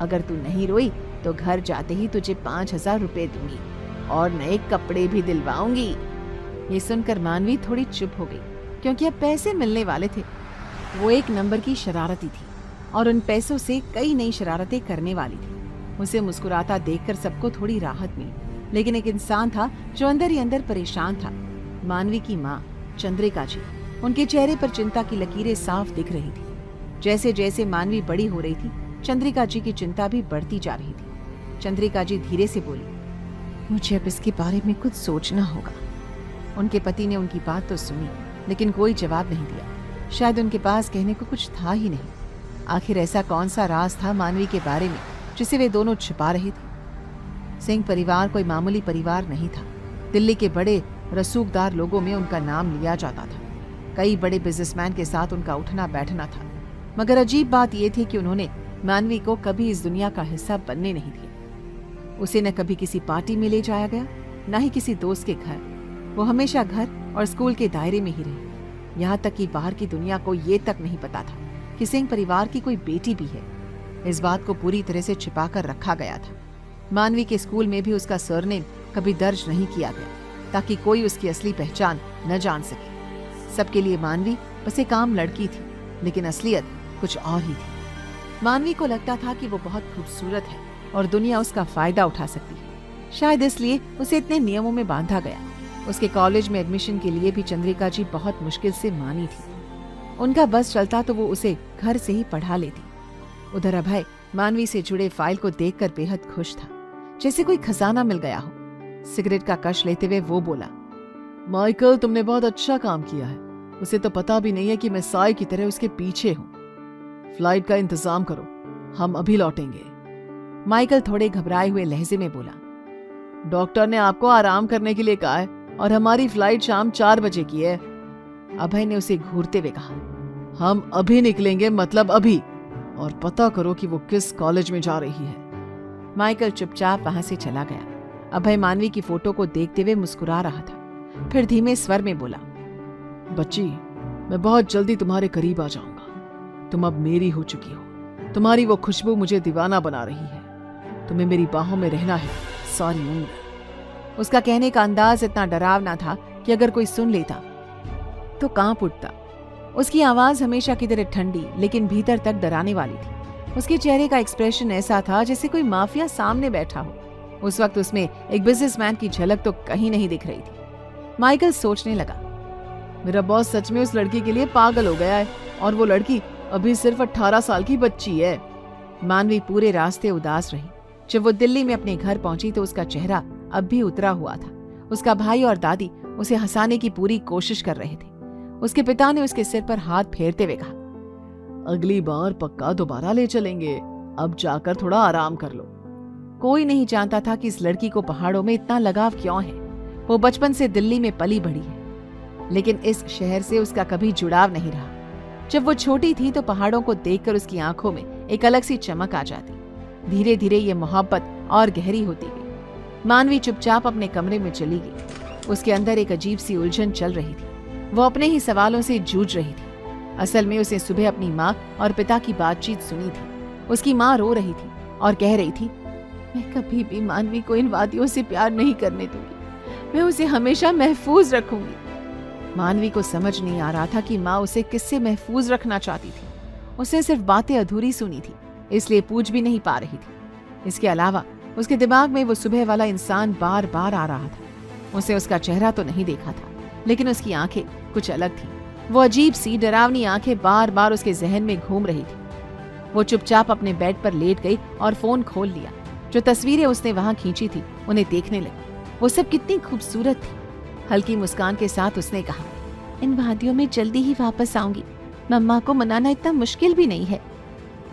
अगर तू नहीं रोई तो घर जाते ही तुझे 5,000 रुपए दूंगी और नए कपड़े भी दिलवाऊंगी। ये सुनकर मानवी थोड़ी चुप हो गई, क्योंकि अब पैसे मिलने वाले थे। वो एक नंबर की शरारती थी और उन पैसों से कई नई शरारतें करने वाली थी। उसे मुस्कुराता देखकर सबको थोड़ी राहत मिली, लेकिन एक इंसान था जो अंदर ही अंदर परेशान था। मानवी की माँ चंद्रिका जी। उनके चेहरे पर चिंता की लकीरें साफ दिख रही थी। जैसे जैसे मानवी बड़ी हो रही थी, चंद्रिका जी की चिंता भी बढ़ती जा रही थी। चंद्रिका जी धीरे से बोली, मुझे अब इसके बारे में कुछ सोचना होगा। उनके पति ने उनकी बात तो सुनी, लेकिन कोई जवाब नहीं दिया। शायद उनके पास कहने को कुछ था ही नहीं। आखिर ऐसा कौन सा राज था मानवी के बारे में जिसे वे दोनों छिपा रहे थे? सिंह परिवार कोई मामूली परिवार नहीं था। दिल्ली के बड़े रसूखदार लोगों में उनका नाम लिया जाता था। कई बड़े बिजनेसमैन के साथ उनका उठना बैठना था। मगर अजीब बात यह थी कि उन्होंने मानवी को कभी इस दुनिया का हिस्सा बनने नहीं दिया। उसे न कभी किसी पार्टी में ले जाया गया, न ही किसी दोस्त के घर। वो हमेशा घर और स्कूल के दायरे में ही रही। यहाँ तक कि बाहर की दुनिया को ये तक नहीं पता था कि सिंह परिवार की कोई बेटी भी है। इस बात को पूरी तरह से छिपा कर रखा गया था। मानवी के स्कूल में भी उसका सरनेम कभी दर्ज नहीं किया गया, ताकि कोई उसकी असली पहचान न जान सके। सबके लिए मानवी बस एक आम लड़की थी, लेकिन असलियत कुछ और ही थी। मानवी को लगता था कि वो बहुत खूबसूरत है और दुनिया उसका फायदा उठा सकती है। शायद इसलिए उसे इतने नियमों में बांधा गया। उसके कॉलेज में एडमिशन के लिए भी चंद्रिका जी बहुत मुश्किल से मानी थी। उनका बस चलता तो वो उसे घर से ही पढ़ा लेती। उधर अभय मानवी से जुड़े फाइल को देखकर बेहद खुश था, जैसे कोई खजाना मिल गया हो। सिगरेट का कश लेते हुए वो बोला, माइकल, तुमने बहुत अच्छा काम किया है। उसे तो पता भी नहीं है कि मैं साय की तरह उसके पीछे हूँ। फ्लाइट का इंतजाम करो, हम अभी लौटेंगे। माइकल थोड़े घबराए हुए लहजे में बोला। डॉक्टर ने आपको आराम करने के लिए कहा है और हमारी फ्लाइट शाम 4 बजे की है। अभय ने उसे घूरते हुए कहा। हम अभी निकलेंगे, मतलब अभी, और पता करो कि वो किस कॉलेज में जा रही है। माइकल चुपचाप वहां से चला गया। अभय मानवी की फोटो को देखते हुए मुस्कुरा रहा था। फिर धीमे स्वर में बोला, बच्ची, मैं बहुत जल्दी तुम्हारे करीब आ जाऊंगा। तुम अब मेरी हो चुकी हो। तुम्हारी वो खुशबू मुझे दीवाना बना रही है। तुम्हें मेरी बाहों में रहना है सारी उम्र। उसका कहने का अंदाज इतना डरावना था कि अगर कोई सुन लेता तो कांप उठता। उसकी आवाज हमेशा की तरह ठंडी लेकिन भीतर तक डराने वाली थी। उसके चेहरे का एक्सप्रेशन ऐसा था जैसे कोई माफिया सामने बैठा हो। उस वक्त उसमें एक बिजनेसमैन की झलक तो कहीं नहीं दिख रही थी। माइकल सोचने लगा, मेरा बॉस सच में उस लड़की के लिए पागल हो गया है, और वो लड़की अभी सिर्फ 18 साल की बच्ची है। मानवी पूरे रास्ते उदास रही। जब वो दिल्ली में अपने घर पहुंची तो उसका चेहरा अब भी उतरा हुआ था। उसका भाई और दादी उसे हंसाने की पूरी कोशिश कर रहे थे। उसके पिता ने उसके सिर पर हाथ फेरते हुए कहा, अगली बार पक्का दोबारा ले चलेंगे, अब जाकर थोड़ा आराम कर लो। कोई नहीं जानता था कि इस लड़की को पहाड़ों में इतना लगाव क्यों है। वो बचपन से दिल्ली में पली बढ़ी है, लेकिन इस शहर से उसका कभी जुड़ाव नहीं रहा। जब वो छोटी थी तो पहाड़ों को देखकर उसकी आंखों में एक अलग सी चमक आ जाती। धीरे धीरे ये मोहब्बत और गहरी होती गई। मानवी चुपचाप अपने कमरे में चली गई। उसके अंदर एक अजीब सी उलझन चल रही थी। वो अपने ही सवालों से जूझ रही थी। असल में उसे सुबह अपनी माँ और पिता की बातचीत सुनी थी। उसकी माँ रो रही थी और कह रही थी, मैं कभी भी मानवी को इन वादियों से प्यार नहीं करने दूंगी। मैं उसे हमेशा महफूज रखूंगी। मानवी को समझ नहीं आ रहा था कि माँ उसे किससे महफूज रखना चाहती थी। उसने सिर्फ बातें अधूरी सुनी थी, इसलिए पूछ भी नहीं पा रही थी। इसके अलावा उसके दिमाग में वो सुबह वाला इंसान बार बार आ रहा था। उसे उसका चेहरा तो नहीं देखा था, लेकिन उसकी आंखें कुछ अलग थी। वो अजीब सी डरावनी आंखें बार बार उसके जहन में घूम रही थी। वो चुपचाप अपने बेड पर लेट गई और फोन खोल लिया। जो तस्वीरें उसने वहां खींची थी उन्हें देखने लगी। वो सब कितनी खूबसूरत थी। हल्की मुस्कान के साथ उसने कहा, इन वादियों में जल्दी ही वापस आऊंगी। मम्मा को मनाना इतना मुश्किल भी नहीं है।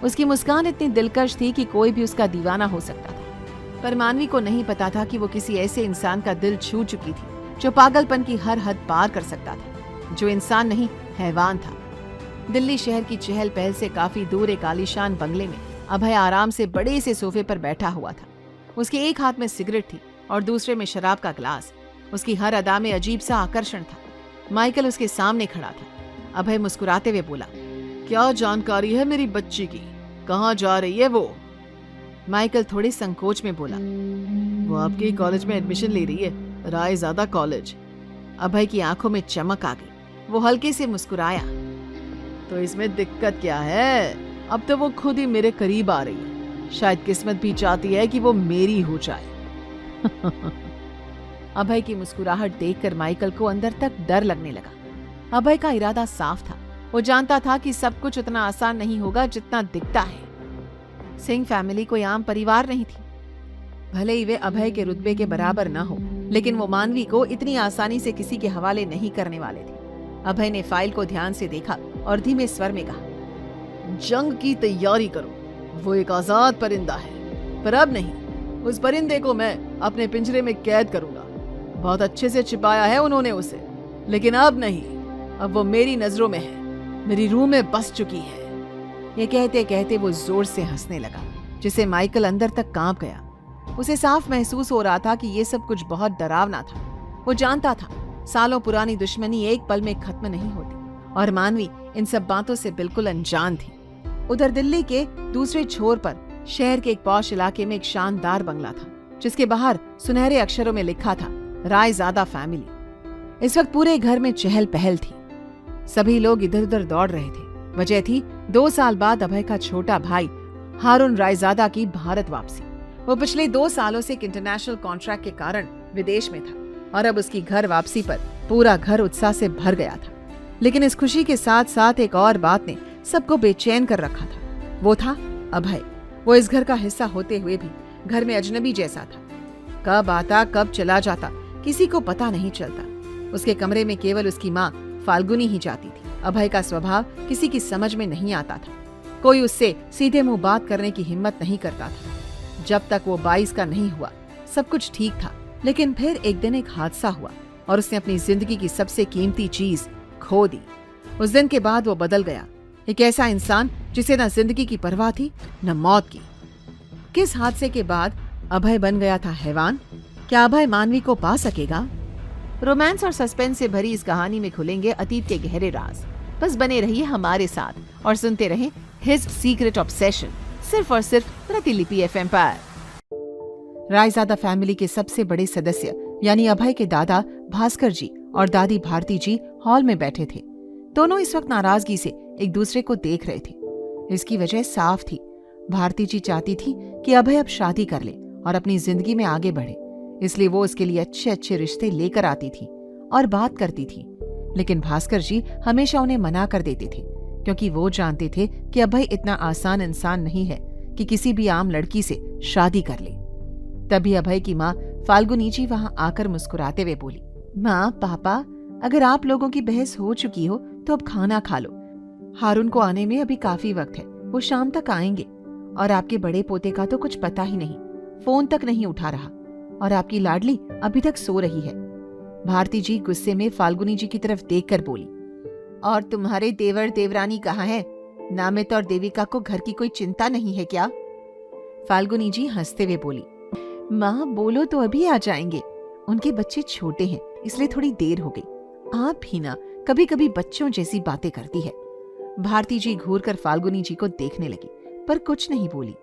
उसकी मुस्कान इतनी दिलकश थी कि कोई भी उसका दीवाना हो सकता था। पर मानवी को नहीं पता था कि वो किसी ऐसे इंसान का दिल छू चुकी थी जो पागलपन की हर हद पार कर सकता था, जो इंसान नहीं हैवान था। दिल्ली शहर की चहल पहल से काफी दूर एक आलीशान बंगले में अभय आराम से बड़े से सोफे पर बैठा हुआ था। उसके एक हाथ में सिगरेट थी और दूसरे में शराब का ग्लास। उसकी हर अदा में अजीब सा आकर्षण था। माइकल उसके सामने खड़ा था। अभय मुस्कुराते हुए बोला, क्या जानकारी है मेरी बच्ची की? कहाँ जा रही है वो? माइकल थोड़े संकोच में बोला, वो आपके कॉलेज में एडमिशन ले रही है, रायजादा कॉलेज। अभय की आंखों में चमक आ गई। वो हल्के से मुस्कुराया, तो इसमें दिक्कत क्या है? अब तो वो खुद ही मेरे करीब आ रही है। शायद किस्मत भी चाहती है कि वो मेरी हो जाए। अभय की मुस्कुराहट देखकर माइकल को अंदर तक डर लगने लगा। अभय का इरादा साफ था। वो जानता था कि सब कुछ उतना आसान नहीं होगा जितना दिखता है। सिंह फैमिली कोई आम परिवार नहीं थी। भले ही वे अभय के रुतबे के बराबर न हो, लेकिन वो मानवी को इतनी आसानी से किसी के हवाले नहीं करने वाले थे। अभय ने फाइल को ध्यान से देखा और धीमे स्वर में कहा, जंग की तैयारी करो। वो एक आजाद परिंदा है, पर अब नहीं। उस परिंदे को मैं अपने पिंजरे में कैद करूंगा। बहुत अच्छे से छिपाया है उन्होंने उसे, लेकिन अब नहीं। अब वो मेरी नजरों में है, मेरी रूह में बस चुकी है। ये कहते कहते वो जोर से हंसने लगा, जिसे माइकल अंदर तक कांप गया। उसे साफ महसूस हो रहा था कि ये सब कुछ बहुत डरावना था। वो जानता था सालों पुरानी दुश्मनी एक पल में खत्म नहीं होती, और मानवी इन सब बातों से बिल्कुल अनजान थी। उधर दिल्ली के दूसरे छोर पर शहर के एक पॉश इलाके में एक शानदार बंगला था, जिसके बाहर सुनहरे अक्षरों में लिखा था, रायजादा फैमिली। इस वक्त पूरे घर में चहल पहल थी। सभी लोग इधर उधर दौड़ रहे थे। वजह थी 2 साल बाद अभय का छोटा भाई हारून रायजादा की भारत वापसी। वो पिछले 2 सालों से एक इंटरनेशनल कॉन्ट्रैक्ट के कारण विदेश में था, और अब उसकी घर वापसी पर पूरा घर उत्साह से भर गया था। लेकिन इस खुशी के साथ साथ एक और बात ने सबको बेचैन कर रखा था। वो था अभय। वो इस घर का हिस्सा होते हुए भी घर में अजनबी जैसा था। कब आता कब चला जाता किसी को पता नहीं चलता। उसके कमरे में केवल उसकी माँ फाल्गुनी ही जाती थी। अभय का स्वभाव किसी की समझ में नहीं आता था। कोई उससे सीधे मुंह बात करने की हिम्मत नहीं करता था। जब तक वो 22 का नहीं हुआ सब कुछ ठीक था, लेकिन फिर एक दिन एक हादसा हुआ और उसने अपनी जिंदगी की सबसे कीमती चीज खो दी। उस दिन के बाद वो बदल गया, एक ऐसा इंसान जिसे न जिंदगी की परवाह थी न मौत की। किस हादसे के बाद अभय बन गया था हैवान? क्या अभय मानवी को पा सकेगा? रोमांस और सस्पेंस से भरी इस कहानी में खुलेंगे अतीत के गहरे राज। बस बने रहिए हमारे साथ और सुनते रहें हिज सीक्रेट ऑब्सेशन, सिर्फ और सिर्फ प्रतिलिपि एफएम पर। रायजादा फैमिली के सबसे बड़े सदस्य यानी अभय के दादा भास्कर जी और दादी भारती जी हॉल में बैठे थे। दोनों इस वक्त नाराजगी से एक दूसरे को देख रहे थे। इसकी वजह साफ थी, भारती जी चाहती थी कि अभय अब शादी कर ले और अपनी जिंदगी में आगे बढ़े, इसलिए वो उसके लिए अच्छे अच्छे रिश्ते लेकर आती थी और बात करती थी। लेकिन भास्कर जी हमेशा उन्हें मना कर देते थे, क्योंकि वो जानते थे कि अभय इतना आसान इंसान नहीं है कि किसी भी आम लड़की से शादी कर ले। तभी अभय की माँ फाल्गुनी जी वहां आकर मुस्कुराते हुए बोली, माँ पापा, अगर आप लोगों की बहस हो चुकी हो तो अब खाना खा लो। हारून को आने में अभी काफी वक्त है, वो शाम तक आएंगे। और आपके बड़े पोते का तो कुछ पता ही नहीं, फोन तक नहीं उठा रहा, और आपकी लाडली अभी तक सो रही है। भारती जी गुस्से में फाल्गुनी जी की तरफ देखकर बोली, और तुम्हारे देवर देवरानी कहाँ हैं? नामित और देविका को घर की कोई चिंता नहीं है क्या? फाल्गुनी जी हंसते हुए बोली, माँ बोलो तो अभी आ जाएंगे, उनके बच्चे छोटे हैं इसलिए थोड़ी देर हो गई। आप ही ना कभी कभी बच्चों जैसी बातें करती है। भारती जी घूरकर फाल्गुनी जी को देखने लगी पर कुछ नहीं बोली।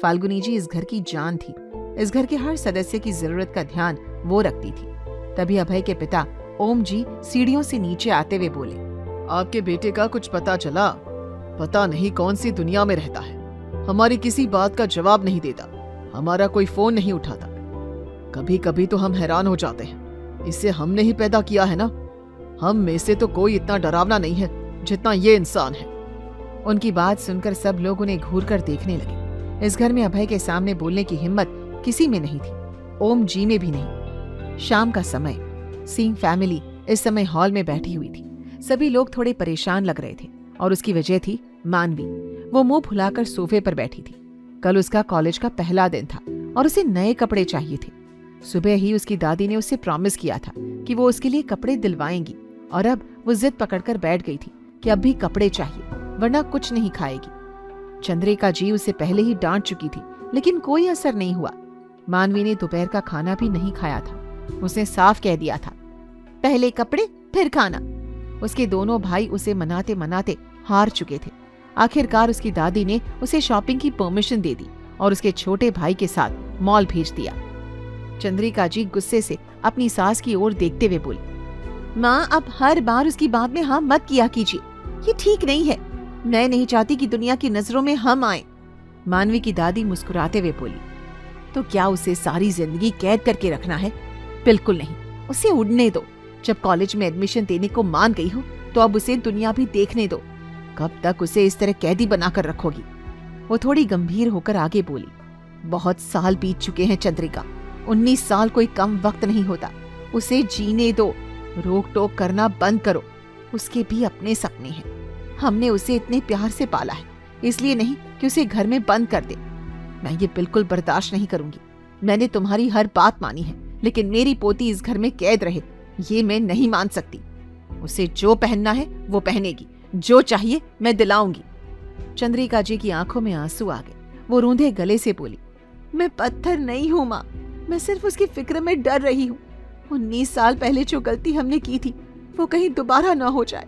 फाल्गुनी जी इस घर की जान थी, इस घर के हर सदस्य की जरूरत का ध्यान वो रखती थी। तभी अभय के पिता ओम जी सीढ़ियों से नीचे आते हुए बोले, आपके बेटे का कुछ पता चला? पता नहीं कौन सी दुनिया में रहता है, हमारी किसी बात का जवाब नहीं देता, हमारा कोई फोन नहीं उठाता। कभी कभी तो हम हैरान हो जाते हैं, इसे हमने ही पैदा किया है ना। हम में से तो कोई इतना डरावना नहीं है जितना ये इंसान है। उनकी बात सुनकर सब लोग उन्हें घूरकर देखने लगे। इस घर में अभय के सामने बोलने की हिम्मत किसी में नहीं थी, ओम जी में भी नहीं। शाम का समय, सिंह फैमिली इस समय हॉल में बैठी हुई थी। सभी लोग थोड़े परेशान लग रहे थे और उसकी वजह थी मानवी। वो मुंह फुलाकर सोफे पर बैठी थी। कल उसका कॉलेज का पहला दिन था और उसे नए कपड़े चाहिए थे। सुबह ही उसकी दादी ने उससे प्रॉमिस किया था कि वो उसके लिए कपड़े दिलवाएंगी, और अब वो जिद पकड़कर बैठ गई थी कि अब भी कपड़े चाहिए वरना कुछ नहीं खाएगी। चंद्रिका जी उसे पहले ही डांट चुकी थी, लेकिन कोई असर नहीं हुआ। मानवी ने दोपहर का खाना भी नहीं खाया था। उसने साफ कह दिया था, पहले कपड़े फिर खाना। उसके दोनों भाई उसे मनाते मनाते हार चुके थे। आखिरकार उसकी दादी ने उसे शॉपिंग की परमिशन दे दी और उसके छोटे भाई के साथ मॉल भेज दिया। चंद्रिका जी गुस्से से अपनी सास की ओर देखते हुए बोली, माँ अब हर बार उसकी बात में हाँ मत किया कीजिए, ये ठीक नहीं है। मैं नहीं चाहती कि दुनिया की नजरों में हम आए। मानवी की दादी मुस्कुराते हुए बोली, तो क्या उसे सारी जिंदगी कैद करके रखना है? बिल्कुल नहीं, उसे उड़ने दो। जब कॉलेज में एडमिशन देने को मान गई हो तो अब उसे दुनिया भी देखने दो। कब तक उसे इस तरह कैदी बनाकर रखोगी? वो थोड़ी गंभीर होकर आगे बोली, बहुत साल बीत चुके हैं चंद्रिका, 19 साल कोई कम वक्त नहीं होता। उसे जीने दो, रोक टोक करना बंद करो। उसके भी अपने सपने हैं। हमने उसे इतने प्यार से पाला है, इसलिए नहीं कि उसे घर में बंद कर दे। मैं ये बिल्कुल बर्दाश्त नहीं करूंगी। मैंने तुम्हारी हर बात मानी है, लेकिन मेरी पोती इस घर में कैद रहे ये मैं नहीं मान सकती। उसे जो पहनना है वो पहनेगी, जो चाहिए मैं दिलाऊंगी। चंद्रिका जी की आंखों में आंसू आ गए। वो रूंधे गले से बोली, मैं पत्थर नहीं हूँ माँ, मैं सिर्फ उसकी फिक्र में डर रही हूँ। 19 साल पहले जो गलती हमने की थी वो कहीं दोबारा ना हो जाए।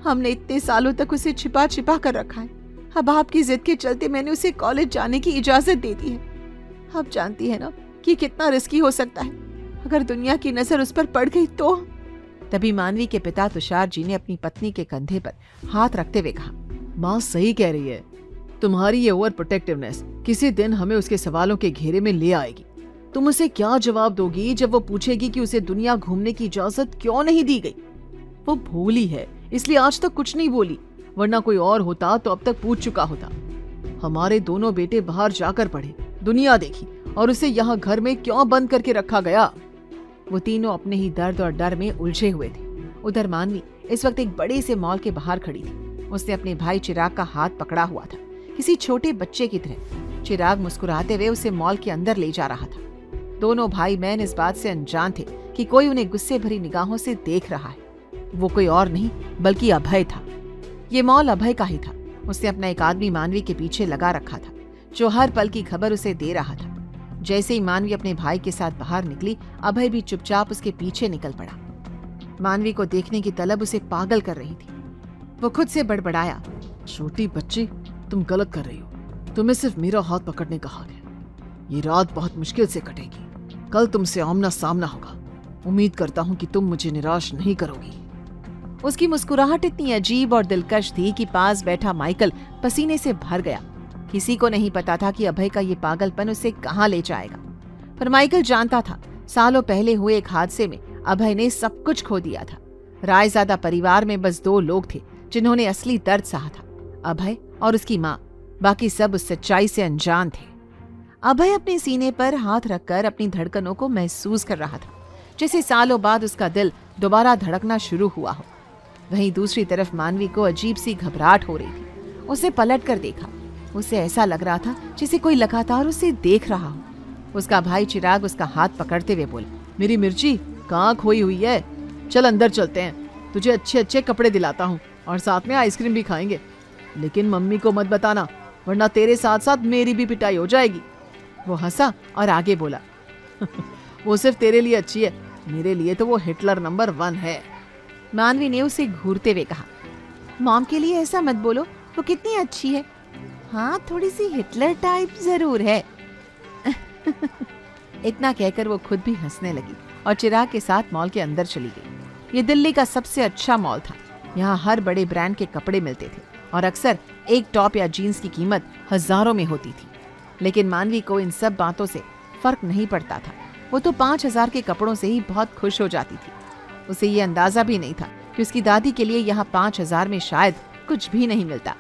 हमने इतने सालों तक उसे छिपा छिपा कर रखा है। अब आपकी जिद के चलते मैंने उसे कॉलेज जाने की इजाजत दे दी है। आप जानती है ना कि कितना रिस्की हो सकता है अगर दुनिया की नजर उस पर पड़ गई तो। तभी मानवी के पिता तुषार जी ने अपनी पत्नी के कंधे पर हाथ रखते हुए कहा, माँ सही कह रही है, तुम्हारी ये ओवर प्रोटेक्टिवनेस किसी दिन हमें उसके सवालों के घेरे में ले आएगी। तुम उसे क्या जवाब दोगी जब वो पूछेगी कि उसे दुनिया घूमने की इजाजत क्यों नहीं दी गई? वो भोली है इसलिए आज तक कुछ नहीं बोली, वरना कोई और होता तो अब तक पूछ चुका होता। हमारे दोनों बेटे बाहर जाकर पढ़े, दुनिया देखी, और उसे यहाँ घर में क्यों बंद करके रखा गया? वो तीनों अपने ही दर्द और डर में उलझे हुए थे। उधर मानवी इस वक्त एक बड़े से मॉल के बाहर खड़ी थी। उसने अपने भाई चिराग का हाथ पकड़ा हुआ था, किसी छोटे बच्चे की तरह। चिराग मुस्कुराते हुए उसे मॉल के अंदर ले जा रहा था। दोनों भाई बहन इस बात से अनजान थे कि कोई उन्हें गुस्से भरी निगाहों से देख रहा है। वो कोई और नहीं बल्कि अभय था। ये मॉल अभय का ही था। उसने अपना एक आदमी मानवी के पीछे लगा रखा था, जो हर पल की खबर उसे दे रहा था। जैसे ही मानवी अपने भाई के साथ बाहर निकली, अभय भी चुपचाप उसके पीछे निकल पड़ा। मानवी को देखने की तलब उसे पागल कर रही थी। वो खुद से बड़बड़ाया, छोटी बच्ची, तुम गलत कर रही हो। तुम्हें सिर्फ मेरा हाथ पकड़ने का हक है। ये रात बहुत मुश्किल से कटेगी। कल तुमसे आमना सामना होगा। उम्मीद करता हूँ कि तुम मुझे निराश नहीं करोगी। उसकी मुस्कुराहट इतनी अजीब और दिलकश थी कि पास बैठा माइकल पसीने से भर गया। किसी को नहीं पता था कि अभय का ये पागलपन उसे कहाँ ले जाएगा, पर माइकल जानता था सालों पहले हुए एक हादसे में अभय ने सब कुछ खो दिया था। रायजादा परिवार में बस 2 लोग थे जिन्होंने असली दर्द सहा था, अभय और उसकी माँ। बाकी सब उस सच्चाई से अनजान थे। अभय अपने सीने पर हाथ रखकर अपनी धड़कनों को महसूस कर रहा था, जैसे सालों बाद उसका दिल दोबारा धड़कना शुरू हुआ हो। वहीं दूसरी तरफ मानवी को अजीब सी घबराहट हो रही थी। उसे पलट कर देखा। उसे ऐसा लग रहा था जैसे कोई लगातार उसे देख रहा हो। उसका भाई चिराग उसका हाथ पकड़ते हुए बोला, मेरी मिर्ची, कहाँ खोई हुई है? चल अंदर चलते हैं। तुझे अच्छे अच्छे कपड़े दिलाता हूँ और साथ में आइसक्रीम भी खाएंगे। लेकिन मम्मी को मत बताना, वरना तेरे साथ साथ मेरी भी पिटाई हो जाएगी। वो हंसा और आगे बोला, वो सिर्फ तेरे लिए अच्छी है, मेरे लिए तो वो हिटलर नंबर 1 है। मानवी ने उसे घूरते हुए कहा, मॉम के लिए ऐसा मत बोलो, वो कितनी अच्छी है। हाँ, थोड़ी सी हिटलर टाइप जरूर है। इतना कहकर वो खुद भी हंसने लगी और चिराग के साथ मॉल के अंदर चली गई। ये दिल्ली का सबसे अच्छा मॉल था। यहाँ हर बड़े ब्रांड के कपड़े मिलते थे और अक्सर एक टॉप या जीन्स की कीमत हजारों में होती थी। लेकिन मानवी को इन सब बातों से फर्क नहीं पड़ता था। वो तो 5,000 के कपड़ों से ही बहुत खुश हो जाती थी। उसे ये अंदाजा भी नहीं था कि उसकी दादी के लिए यहाँ 5,000 में शायद कुछ भी नहीं मिलता।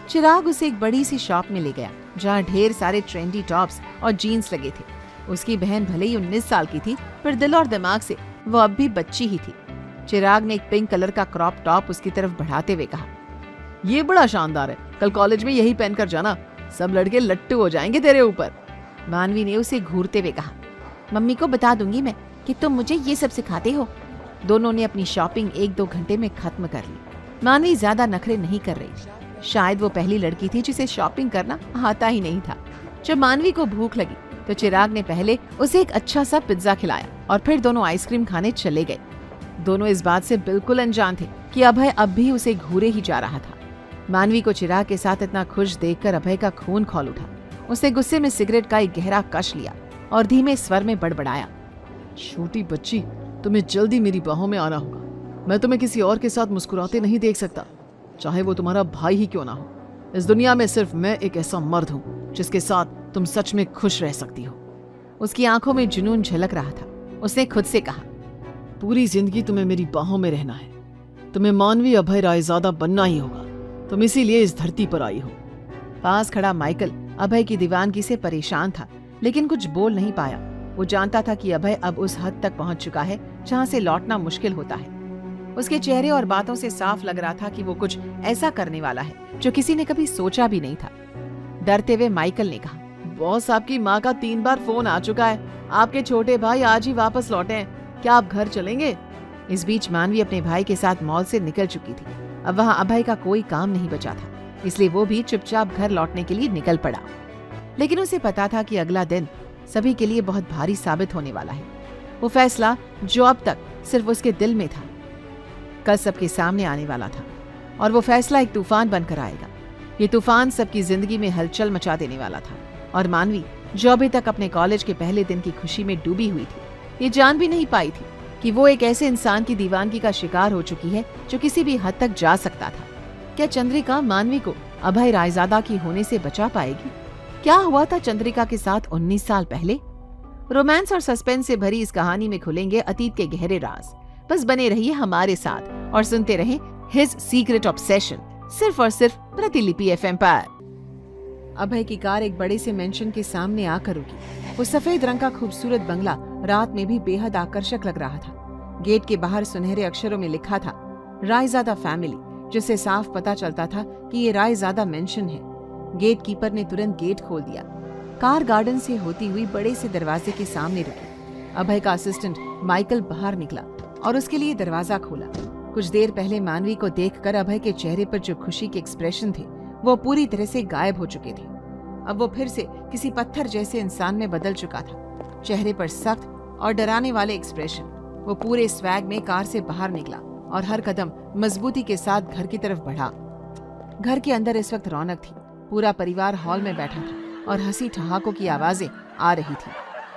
चिराग उसे एक बड़ी सी शॉप में ले गया, जहाँ ढेर सारे ट्रेंडी टॉप्स और जीन्स लगे थे। उसकी बहन भले ही 19 साल की थी, पर दिल और दिमाग से वो अब भी बच्ची ही थी। चिराग ने एक पिंक कलर का क्रॉप टॉप उसकी तरफ बढ़ाते हुए कहा, ये बड़ा शानदार है, कल कॉलेज में यही पहनकर जाना, सब लड़के लट्टू हो जाएंगे तेरे ऊपर। मानवी ने उसे घूरते हुए कहा, मम्मी को बता दूंगी मैं कि तुम मुझे ये सब सिखाते हो। दोनों ने अपनी शॉपिंग 1-2 घंटे में खत्म कर ली। मानवी ज्यादा नखरे नहीं कर रही थी। शायद वो पहली लड़की थी जिसे शॉपिंग करना आता ही नहीं था। जब मानवी को भूख लगी तो चिराग ने पहले उसे एक अच्छा सा पिज्जा खिलाया और फिर दोनों आइसक्रीम खाने चले गए। दोनों इस बात से बिल्कुल अनजान थे कि अभय अब भी उसे घूरे ही जा रहा था। मानवी को चिराग के साथ इतना खुश देखकर अभय का खून खौल उठा। उसने गुस्से में सिगरेट का एक गहरा कश लिया और धीमे स्वर में बड़बड़ाया, छोटी बच्ची, तुम्हें जल्दी मेरी बाहों में आना होगा। मैं तुम्हें किसी और के साथ मुस्कुराते नहीं देख सकता, चाहे वो तुम्हारा भाई ही क्यों ना हो। इस दुनिया में सिर्फ मैं एक ऐसा मर्द हूँ जिसके साथ तुम सच में खुश रह सकती हो। उसकी आंखों में जुनून झलक रहा था। उसने खुद से कहा, पूरी जिंदगी तुम्हें मेरी बाहों में रहना है। तुम्हें मानवी अभय रायजादा बनना ही होगा। तुम इसीलिए इस धरती पर आई हो। पास खड़ा माइकल अभय की दीवानगी से परेशान था, लेकिन कुछ बोल नहीं पाया। वो जानता था कि अभय अब उस हद तक पहुंच चुका है जहां से लौटना मुश्किल होता है। उसके चेहरे और बातों से साफ लग रहा था कि वो कुछ ऐसा करने वाला है जो किसी ने कभी सोचा भी नहीं था। डरते हुए माइकल ने कहा, बॉस, आपकी माँ का 3 बार फोन आ चुका है। आपके छोटे भाई आज ही वापस लौटे हैं। क्या आप घर चलेंगे? इस बीच मानवी अपने भाई के साथ मॉल से निकल चुकी थी। अब वहाँ अभय का कोई काम नहीं बचा था, इसलिए वो भी चुपचाप घर लौटने के लिए निकल पड़ा। लेकिन उसे पता था कि अगला दिन सभी के लिए बहुत भारी साबित होने वाला है। वो फैसला जो अब तक सिर्फ उसके दिल में था, कल सबके सामने आने वाला था, और वो फैसला एक तूफान बनकर आएगा। ये तूफान सबकी जिंदगी में हलचल मचा देने वाला था। और मानवी, जो अभी तक अपने कॉलेज के पहले दिन की खुशी में डूबी हुई थी, ये जान भी नहीं पाई थी कि वो एक ऐसे इंसान की दीवानगी का शिकार हो चुकी है जो किसी भी हद तक जा सकता था। क्या चंद्रिका मानवी को अभय रायजादा की होने से बचा पाएगी? क्या हुआ था चंद्रिका के साथ 19 साल पहले? रोमांस और सस्पेंस से भरी इस कहानी में खुलेंगे अतीत के गहरे राज। बस बने रहिए हमारे साथ और सुनते रहें हिज सीक्रेट ऑब्सेशन, सिर्फ और सिर्फ प्रतिलिपि FM पर। अभय की कार एक बड़े से मेंशन के सामने आकर रुकी। वो सफेद रंग का खूबसूरत बंगला रात में भी बेहद आकर्षक लग रहा था। गेट के बाहर सुनहरे अक्षरों में लिखा था रायजादा फैमिली, जिससे साफ पता चलता था कि ये रायजादा मेंशन है। गेट कीपर ने तुरंत गेट खोल दिया। कार गार्डन से होती हुई बड़े से दरवाजे के सामने रुकी। अभय का असिस्टेंट माइकल बाहर निकला और उसके लिए दरवाजा खोला। कुछ देर पहले मानवी को देखकर अभय के चेहरे पर जो खुशी के एक्सप्रेशन थे वो पूरी तरह से गायब हो चुके थे। अब वो फिर से किसी पत्थर जैसे इंसान में बदल चुका था। चेहरे पर सख्त और डराने वाले एक्सप्रेशन। वो पूरे स्वैग में कार से बाहर निकला और हर कदम मजबूती के साथ घर की तरफ बढ़ा। घर के अंदर इस वक्त रौनक थी। पूरा परिवार हॉल में बैठा था और हंसी ठहाकों की आवाजें आ रही थी।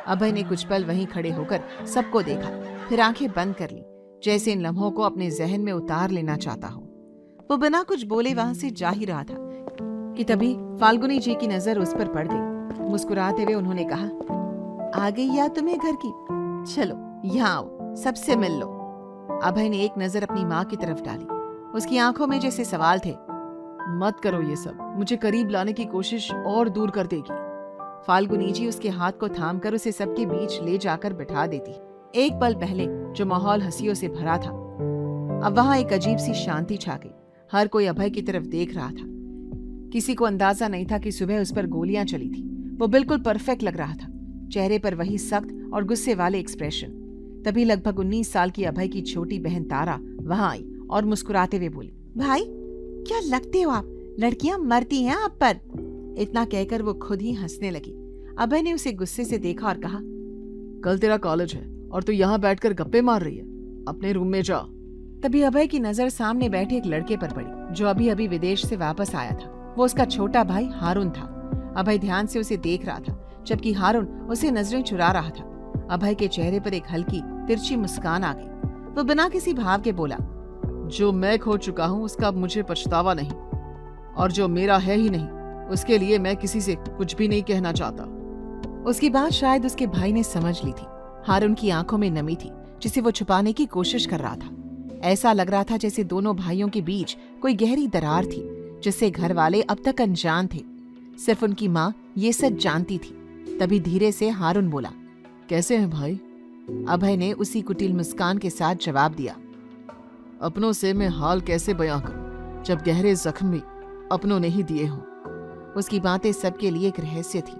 अभय ने कुछ पल वहीं खड़े होकर सबको देखा, फिर आंखें बंद कर ली, जैसे इन लम्हों को अपने जहन में उतार लेना चाहता हो। वो बिना कुछ बोले वहां से जा ही रहा था कि तभी फाल्गुनी जी की नजर उस पर पड़ गई। मुस्कुराते हुए उन्होंने कहा, आ गई याद तुम्हें घर की? चलो यहाँ आओ, सबसे मिल लो। अभय ने एक नजर अपनी माँ की तरफ डाली। उसकी आंखों में जैसे सवाल थे। मत करो ये सब, मुझे करीब लाने की कोशिश और दूर कर देगी। फाल्गुनी जी उसके हाथ को थामकर उसे सबके बीच ले जाकर बिठा देती। एक पल पहले जो माहौल हंसियों से भरा था, अब वहां एक अजीब सी शांति छा गई। हर कोई अभय की तरफ देख रहा था। किसी को अंदाजा नहीं था कि सुबह उस पर गोलियां चली थी। वो बिल्कुल परफेक्ट लग रहा था, चेहरे पर वही सख्त और गुस्से वाले एक्सप्रेशन। तभी लगभग 19 साल की अभय की छोटी बहन तारा वहां आई और मुस्कुराते हुए बोली, भाई क्या लगते हो आप, लड़कियां मरती हैं आप पर। इतना कहकर वो खुद ही हंसने लगी। अभय ने उसे गुस्से से देखा और कहा, कल तेरा कॉलेज है और तू यहाँ बैठकर गप्पे मार रही है, अपने रूम में जा। तभी अभय की नजर सामने बैठे एक लड़के पर पड़ी जो अभी अभी विदेश से वापस आया था। वो उसका छोटा भाई हारून था। अभय ध्यान से उसे देख रहा था, जबकि हारून उसे नजरें चुरा रहा था। अभय के चेहरे पर एक हल्की तिरछी मुस्कान आ गई। वो बिना किसी भाव के बोला, जो मैं खो चुका हूँ उसका अब मुझे पछतावा नहीं, और जो मेरा है ही नहीं उसके लिए मैं किसी से कुछ भी नहीं कहना चाहता। उसकी बात शायद उसके भाई ने समझ ली थी। हारून की आंखों में नमी थी जिसे वो छुपाने की कोशिश कर रहा था। ऐसा लग रहा था जैसे दोनों भाइयों के बीच कोई गहरी दरार थी जिससे घर वाले अब तक अनजान थे। सिर्फ उनकी माँ ये सच जानती थी। तभी धीरे से हारून बोला, कैसे हैं भाई? अभय ने उसी कुटिल मुस्कान के साथ जवाब दिया, अपनों से मैं हाल कैसे बयां करूं जब गहरे जख्म भी अपनों ने ही दिए हों। उसकी बातें सबके लिए एक रहस्य थी,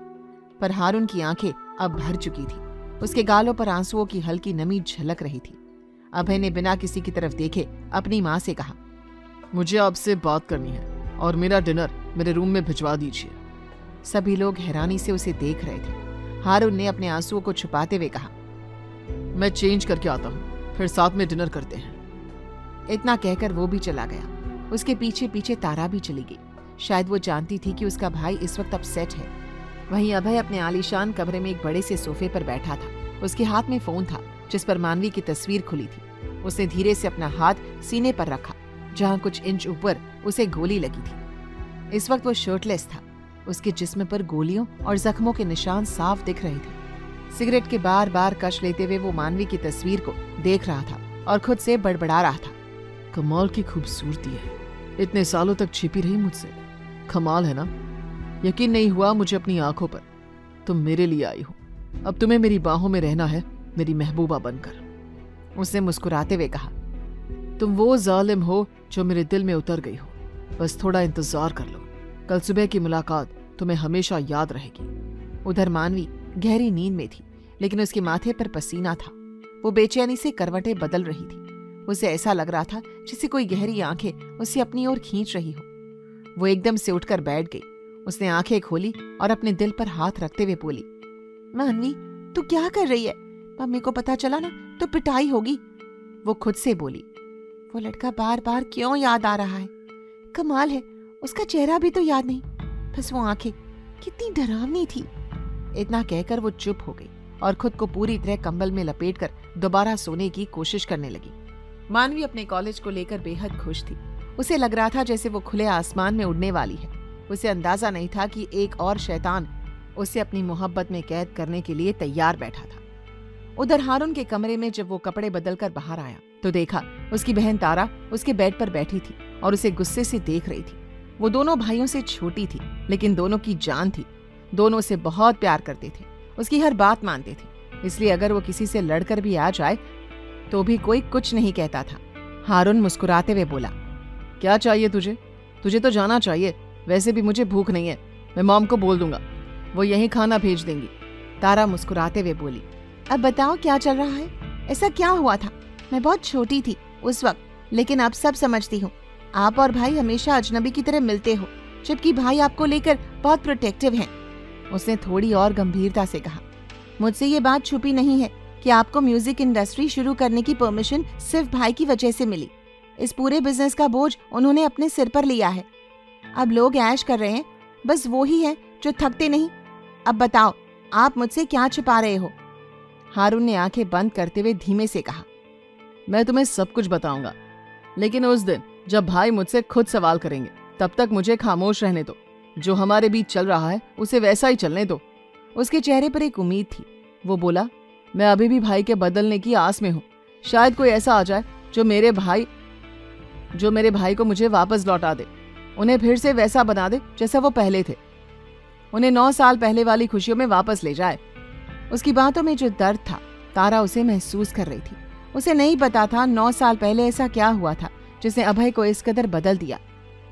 पर हारून की आंखें अब भर चुकी थी। उसके गालों पर आंसुओं की हल्की नमी झलक रही थी। अभय ने बिना किसी की तरफ देखे अपनी माँ से कहा, मुझे आपसे बात करनी है और मेरा डिनर मेरे रूम में भिजवा दीजिए। सभी लोग हैरानी से उसे देख रहे थे। हारून ने अपने आंसुओं को छुपाते हुए कहा, मैं चेंज करके आता हूँ, फिर साथ में डिनर करते हैं। इतना कहकर वो भी चला गया। उसके पीछे पीछे तारा भी चली गई। शायद वो जानती थी कि उसका भाई इस वक्त अपसेट है। वहीं अभय अपने आलीशान कमरे में एक बड़े से सोफे पर बैठा था। उसके हाथ में फोन था जिस पर मानवी की तस्वीर खुली थी। उसने धीरे से अपना हाथ सीने पर रखा जहां कुछ इंच ऊपर उसे गोली लगी थी। इस वक्त वो शर्टलेस था। उसके जिस्म पर गोलियों और जख्मों के निशान साफ दिख रहे थे। सिगरेट के बार बार कश लेते हुए वो मानवी की तस्वीर को देख रहा था और खुद से बड़बड़ा रहा था, कमाल की खूबसूरती है, इतने सालों तक छिपी रही मुझसे। कमाल है ना? यकीन नहीं हुआ मुझे अपनी आंखों पर। तुम मेरे लिए आई हो, अब तुम्हें मेरी बाहों में रहना है, मेरी महबूबा बनकर। उसने मुस्कुराते हुए कहा, तुम वो जालिम हो जो मेरे दिल में उतर गई हो। बस थोड़ा इंतजार कर लो, कल सुबह की मुलाकात तुम्हें हमेशा याद रहेगी। उधर मानवी गहरी नींद में थी, लेकिन उसके माथे पर पसीना था। वो बेचैनी से करवटें बदल रही थी। उसे ऐसा लग रहा था जैसे कोई गहरी आंखें उसे अपनी ओर खींच रही हो। वो एकदम से उठकर बैठ गई। उसने आंखें खोली और अपने दिल पर हाथ रखते हुए बोली, मानवी तू क्या कर रही है? मम्मी को पता चला ना तो पिटाई होगी। वो खुद से बोली, वो लड़का बार बार क्यों याद आ रहा है? कमाल है, उसका चेहरा भी तो याद नहीं, बस वो आंखें कितनी डरावनी थी। इतना कहकर वो चुप हो गई और खुद को पूरी तरह कंबल में लपेटकर दोबारा सोने की कोशिश करने लगी। मानवी अपने कॉलेज को लेकर बेहद खुश थी। उसे लग रहा था जैसे वो खुले आसमान में उड़ने वाली है। उसे अंदाजा नहीं था कि एक और शैतान उसे अपनी मोहब्बत में कैद करने के लिए तैयार बैठा था। उधर हारून के कमरे में जब वो कपड़े बदलकर बाहर आया तो देखा उसकी बहन तारा उसके बेड पर बैठी थी और उसे गुस्से से देख रही थी। वो दोनों भाइयों से छोटी थी, लेकिन दोनों की जान थी। दोनों उसे बहुत प्यार करते थे, उसकी हर बात मानते थे। इसलिए अगर वो किसी से लड़कर भी आ जाए तो भी कोई कुछ नहीं कहता था। हारून मुस्कुराते हुए बोला, क्या चाहिए तुझे? तुझे तो जाना चाहिए, वैसे भी मुझे भूख नहीं है, मैं मॉम को बोल दूंगा, वो यहीं खाना भेज देंगी। तारा मुस्कुराते हुए बोली। अब बताओ क्या चल रहा है? ऐसा क्या हुआ था? मैं बहुत छोटी थी उस वक्त, लेकिन अब सब समझती हूँ। आप और भाई हमेशा अजनबी की तरह मिलते हो, जबकि भाई आपको लेकर बहुत प्रोटेक्टिव हैं। उसने थोड़ी और गंभीरता से कहा, मुझसे ये बात छुपी नहीं है कि आपको म्यूजिक इंडस्ट्री शुरू करने की परमिशन सिर्फ भाई की वजह से मिली। इस पूरे बिजनेस का बोझ उन्होंने अपने सिर पर लिया है। अब लोग ऐश कर रहे हैं, बस वो ही है जो थकते नहीं। अब बताओ, आप मुझसे क्या छुपा रहे हो? हारून ने आंखें बंद करते हुए धीमे से कहा, मैं तुम्हें सब कुछ बताऊंगा, लेकिन उस दिन जब भाई मुझसे खुद सवाल करेंगे, तब तक मुझे खामोश रहने दो। जो हमारे बीच चल रहा है उसे वैसा ही चलने दो। उसके चेहरे पर एक उम्मीद थी। वो बोला, मैं अभी भी भाई के बदलने की आस में हूँ। शायद कोई ऐसा आ जाए जो मेरे भाई को मुझे वापस लौटा दे, उन्हें फिर से वैसा बना दे जैसा वो पहले थे, उन्हें 9 साल पहले वाली खुशियों में वापस ले जाए। उसकी बातों में जो दर्द था, तारा उसे महसूस कर रही थी। उसे नहीं पता था 9 साल पहले ऐसा क्या हुआ था जिसने अभय को इस कदर बदल दिया।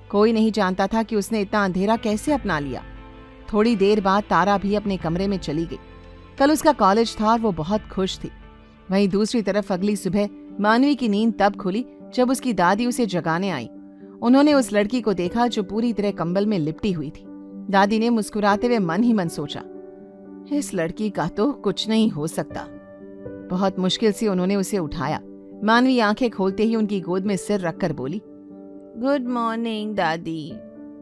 कोई नहीं जानता था कि उसने इतना अंधेरा कैसे अपना लिया। थोड़ी देर बाद तारा भी अपने कमरे में चली गई। कल उसका कॉलेज था और वो बहुत खुश थी। वहीं दूसरी तरफ अगली सुबह मानवी की नींद तब खुली जब उसकी दादी उसे जगाने आई। उन्होंने उस लड़की को देखा जो पूरी तरह कंबल में लिपटी हुई थी। दादी ने मुस्कुराते हुए मन ही मन सोचा, इस लड़की का तो कुछ नहीं हो सकता। बहुत मुश्किल से उन्होंने उसे उठाया। मानवी आंखें खोलते ही उनकी गोद में सिर रखकर बोली, गुड मॉर्निंग दादी,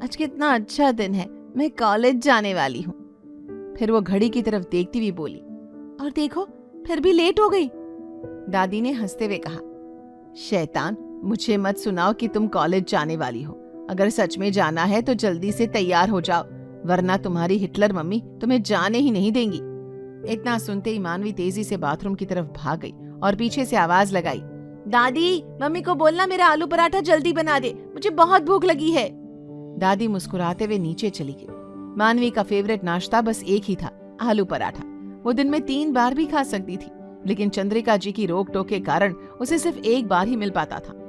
आज कितना अच्छा दिन है, मैं कॉलेज जाने वाली हूँ। फिर वो घड़ी की तरफ देखती हुई बोली, और देखो फिर भी लेट हो गई। दादी ने हंसते हुए कहा, शैतान, मुझे मत सुनाओ कि तुम कॉलेज जाने वाली हो। अगर सच में जाना है तो जल्दी से तैयार हो जाओ, वरना तुम्हारी हिटलर मम्मी तुम्हें जाने ही नहीं देंगी। इतना सुनते ही मानवी तेजी से बाथरूम की तरफ भाग गई और पीछे से आवाज लगाई, दादी, मम्मी को बोलना मेरा आलू पराठा जल्दी बना दे, मुझे बहुत भूख लगी है। दादी मुस्कुराते हुए नीचे चली गई। मानवी का फेवरेट नाश्ता बस एक ही था, आलू पराठा। वो दिन में 3 बार भी खा सकती थी, लेकिन चंद्रिका जी की रोक टोक के कारण उसे सिर्फ 1 बार ही मिल पाता था।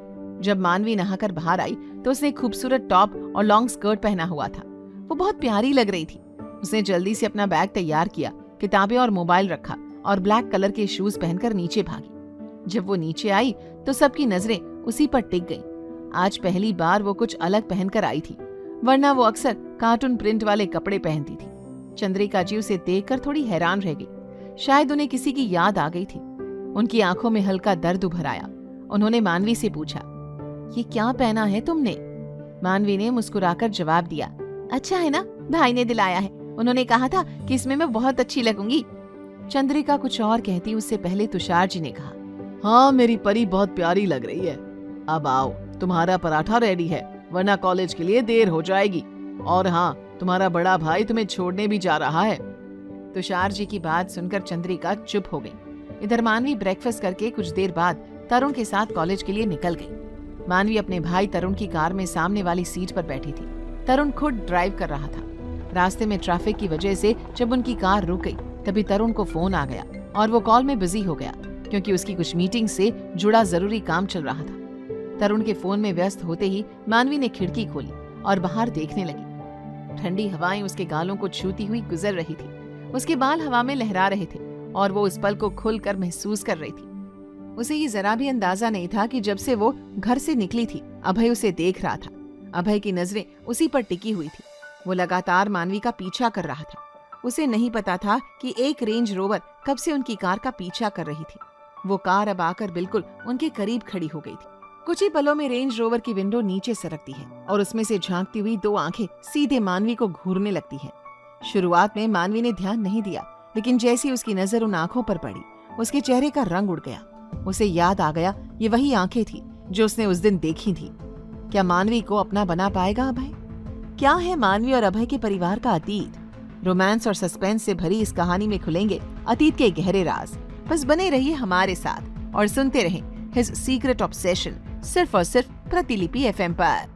जब मानवी नहाकर बाहर आई तो उसने खूबसूरत टॉप और लॉन्ग स्कर्ट पहना हुआ था। वो बहुत प्यारी लग रही थी। उसने जल्दी से अपना बैग तैयार किया, किताबें और मोबाइल रखा और ब्लैक कलर के शूज पहनकर नीचे भागी। जब वो नीचे आई तो सबकी नजरें उसी पर टिक गईं। आज पहली बार वो कुछ अलग पहनकर आई थी, वरना वो अक्सर कार्टून प्रिंट वाले कपड़े पहनती थी। चंद्रिका जी उसे देखकर थोड़ी हैरान रह गई। शायद उन्हें किसी की याद आ गई थी। उनकी आंखों में हल्का दर्द उभर आया। उन्होंने मानवी से पूछा, ये क्या पहना है तुमने? मानवी ने मुस्कुराकर जवाब दिया, अच्छा है ना, भाई ने दिलाया है, उन्होंने कहा था कि इसमें मैं बहुत अच्छी लगूंगी। चंद्रिका कुछ और कहती उससे पहले तुषार जी ने कहा, हाँ मेरी परी बहुत प्यारी लग रही है। अब आओ, तुम्हारा पराठा रेडी है, वरना कॉलेज के लिए देर हो जाएगी। और हाँ, तुम्हारा बड़ा भाई तुम्हें छोड़ने भी जा रहा है। तुषार जी की बात सुनकर चंद्रिका चुप हो गई। इधर मानवी ब्रेकफास्ट करके कुछ देर बाद तरुण के साथ कॉलेज के लिए निकल गई। मानवी अपने भाई तरुण की कार में सामने वाली सीट पर बैठी थी। तरुण खुद ड्राइव कर रहा था। रास्ते में ट्रैफिक की वजह से जब उनकी कार रुक गई, तभी तरुण को फोन आ गया और वो कॉल में बिजी हो गया, क्योंकि उसकी कुछ मीटिंग से जुड़ा जरूरी काम चल रहा था। तरुण के फोन में व्यस्त होते ही मानवी ने खिड़की खोली और बाहर देखने लगी। ठंडी हवाएं उसके गालों को छूती हुई गुजर रही थी। उसके बाल हवा में लहरा रहे थे और वो उस पल को खुलकर महसूस कर रही थी। उसे ये जरा भी अंदाजा नहीं था कि जब से वो घर से निकली थी, अभय उसे देख रहा था। अभय की नजरें उसी पर टिकी हुई थी। वो लगातार मानवी का पीछा कर रहा था। उसे नहीं पता था कि एक रेंज रोवर कब से उनकी कार का पीछा कर रही थी। वो कार अब आकर बिल्कुल उनके करीब खड़ी हो गई थी। कुछ ही पलों में रेंज रोवर की विंडो नीचे सरकती है और उसमें से झांकती हुई 2 आंखें सीधे मानवी को घूरने लगती है। शुरुआत में मानवी ने ध्यान नहीं दिया, लेकिन जैसी उसकी नजर उन आंखों पर पड़ी, उसके चेहरे का रंग उड़ गया। उसे याद आ गया, ये वही आंखें थी जो उसने उस दिन देखी थी। क्या मानवी को अपना बना पाएगा अभय? क्या है मानवी और अभय के परिवार का अतीत? रोमांस और सस्पेंस से भरी इस कहानी में खुलेंगे अतीत के गहरे राज। बस बने रहिए हमारे साथ और सुनते रहें हिज सीक्रेट ऑब्सेशन, सिर्फ और सिर्फ प्रतिलिपि FM पर।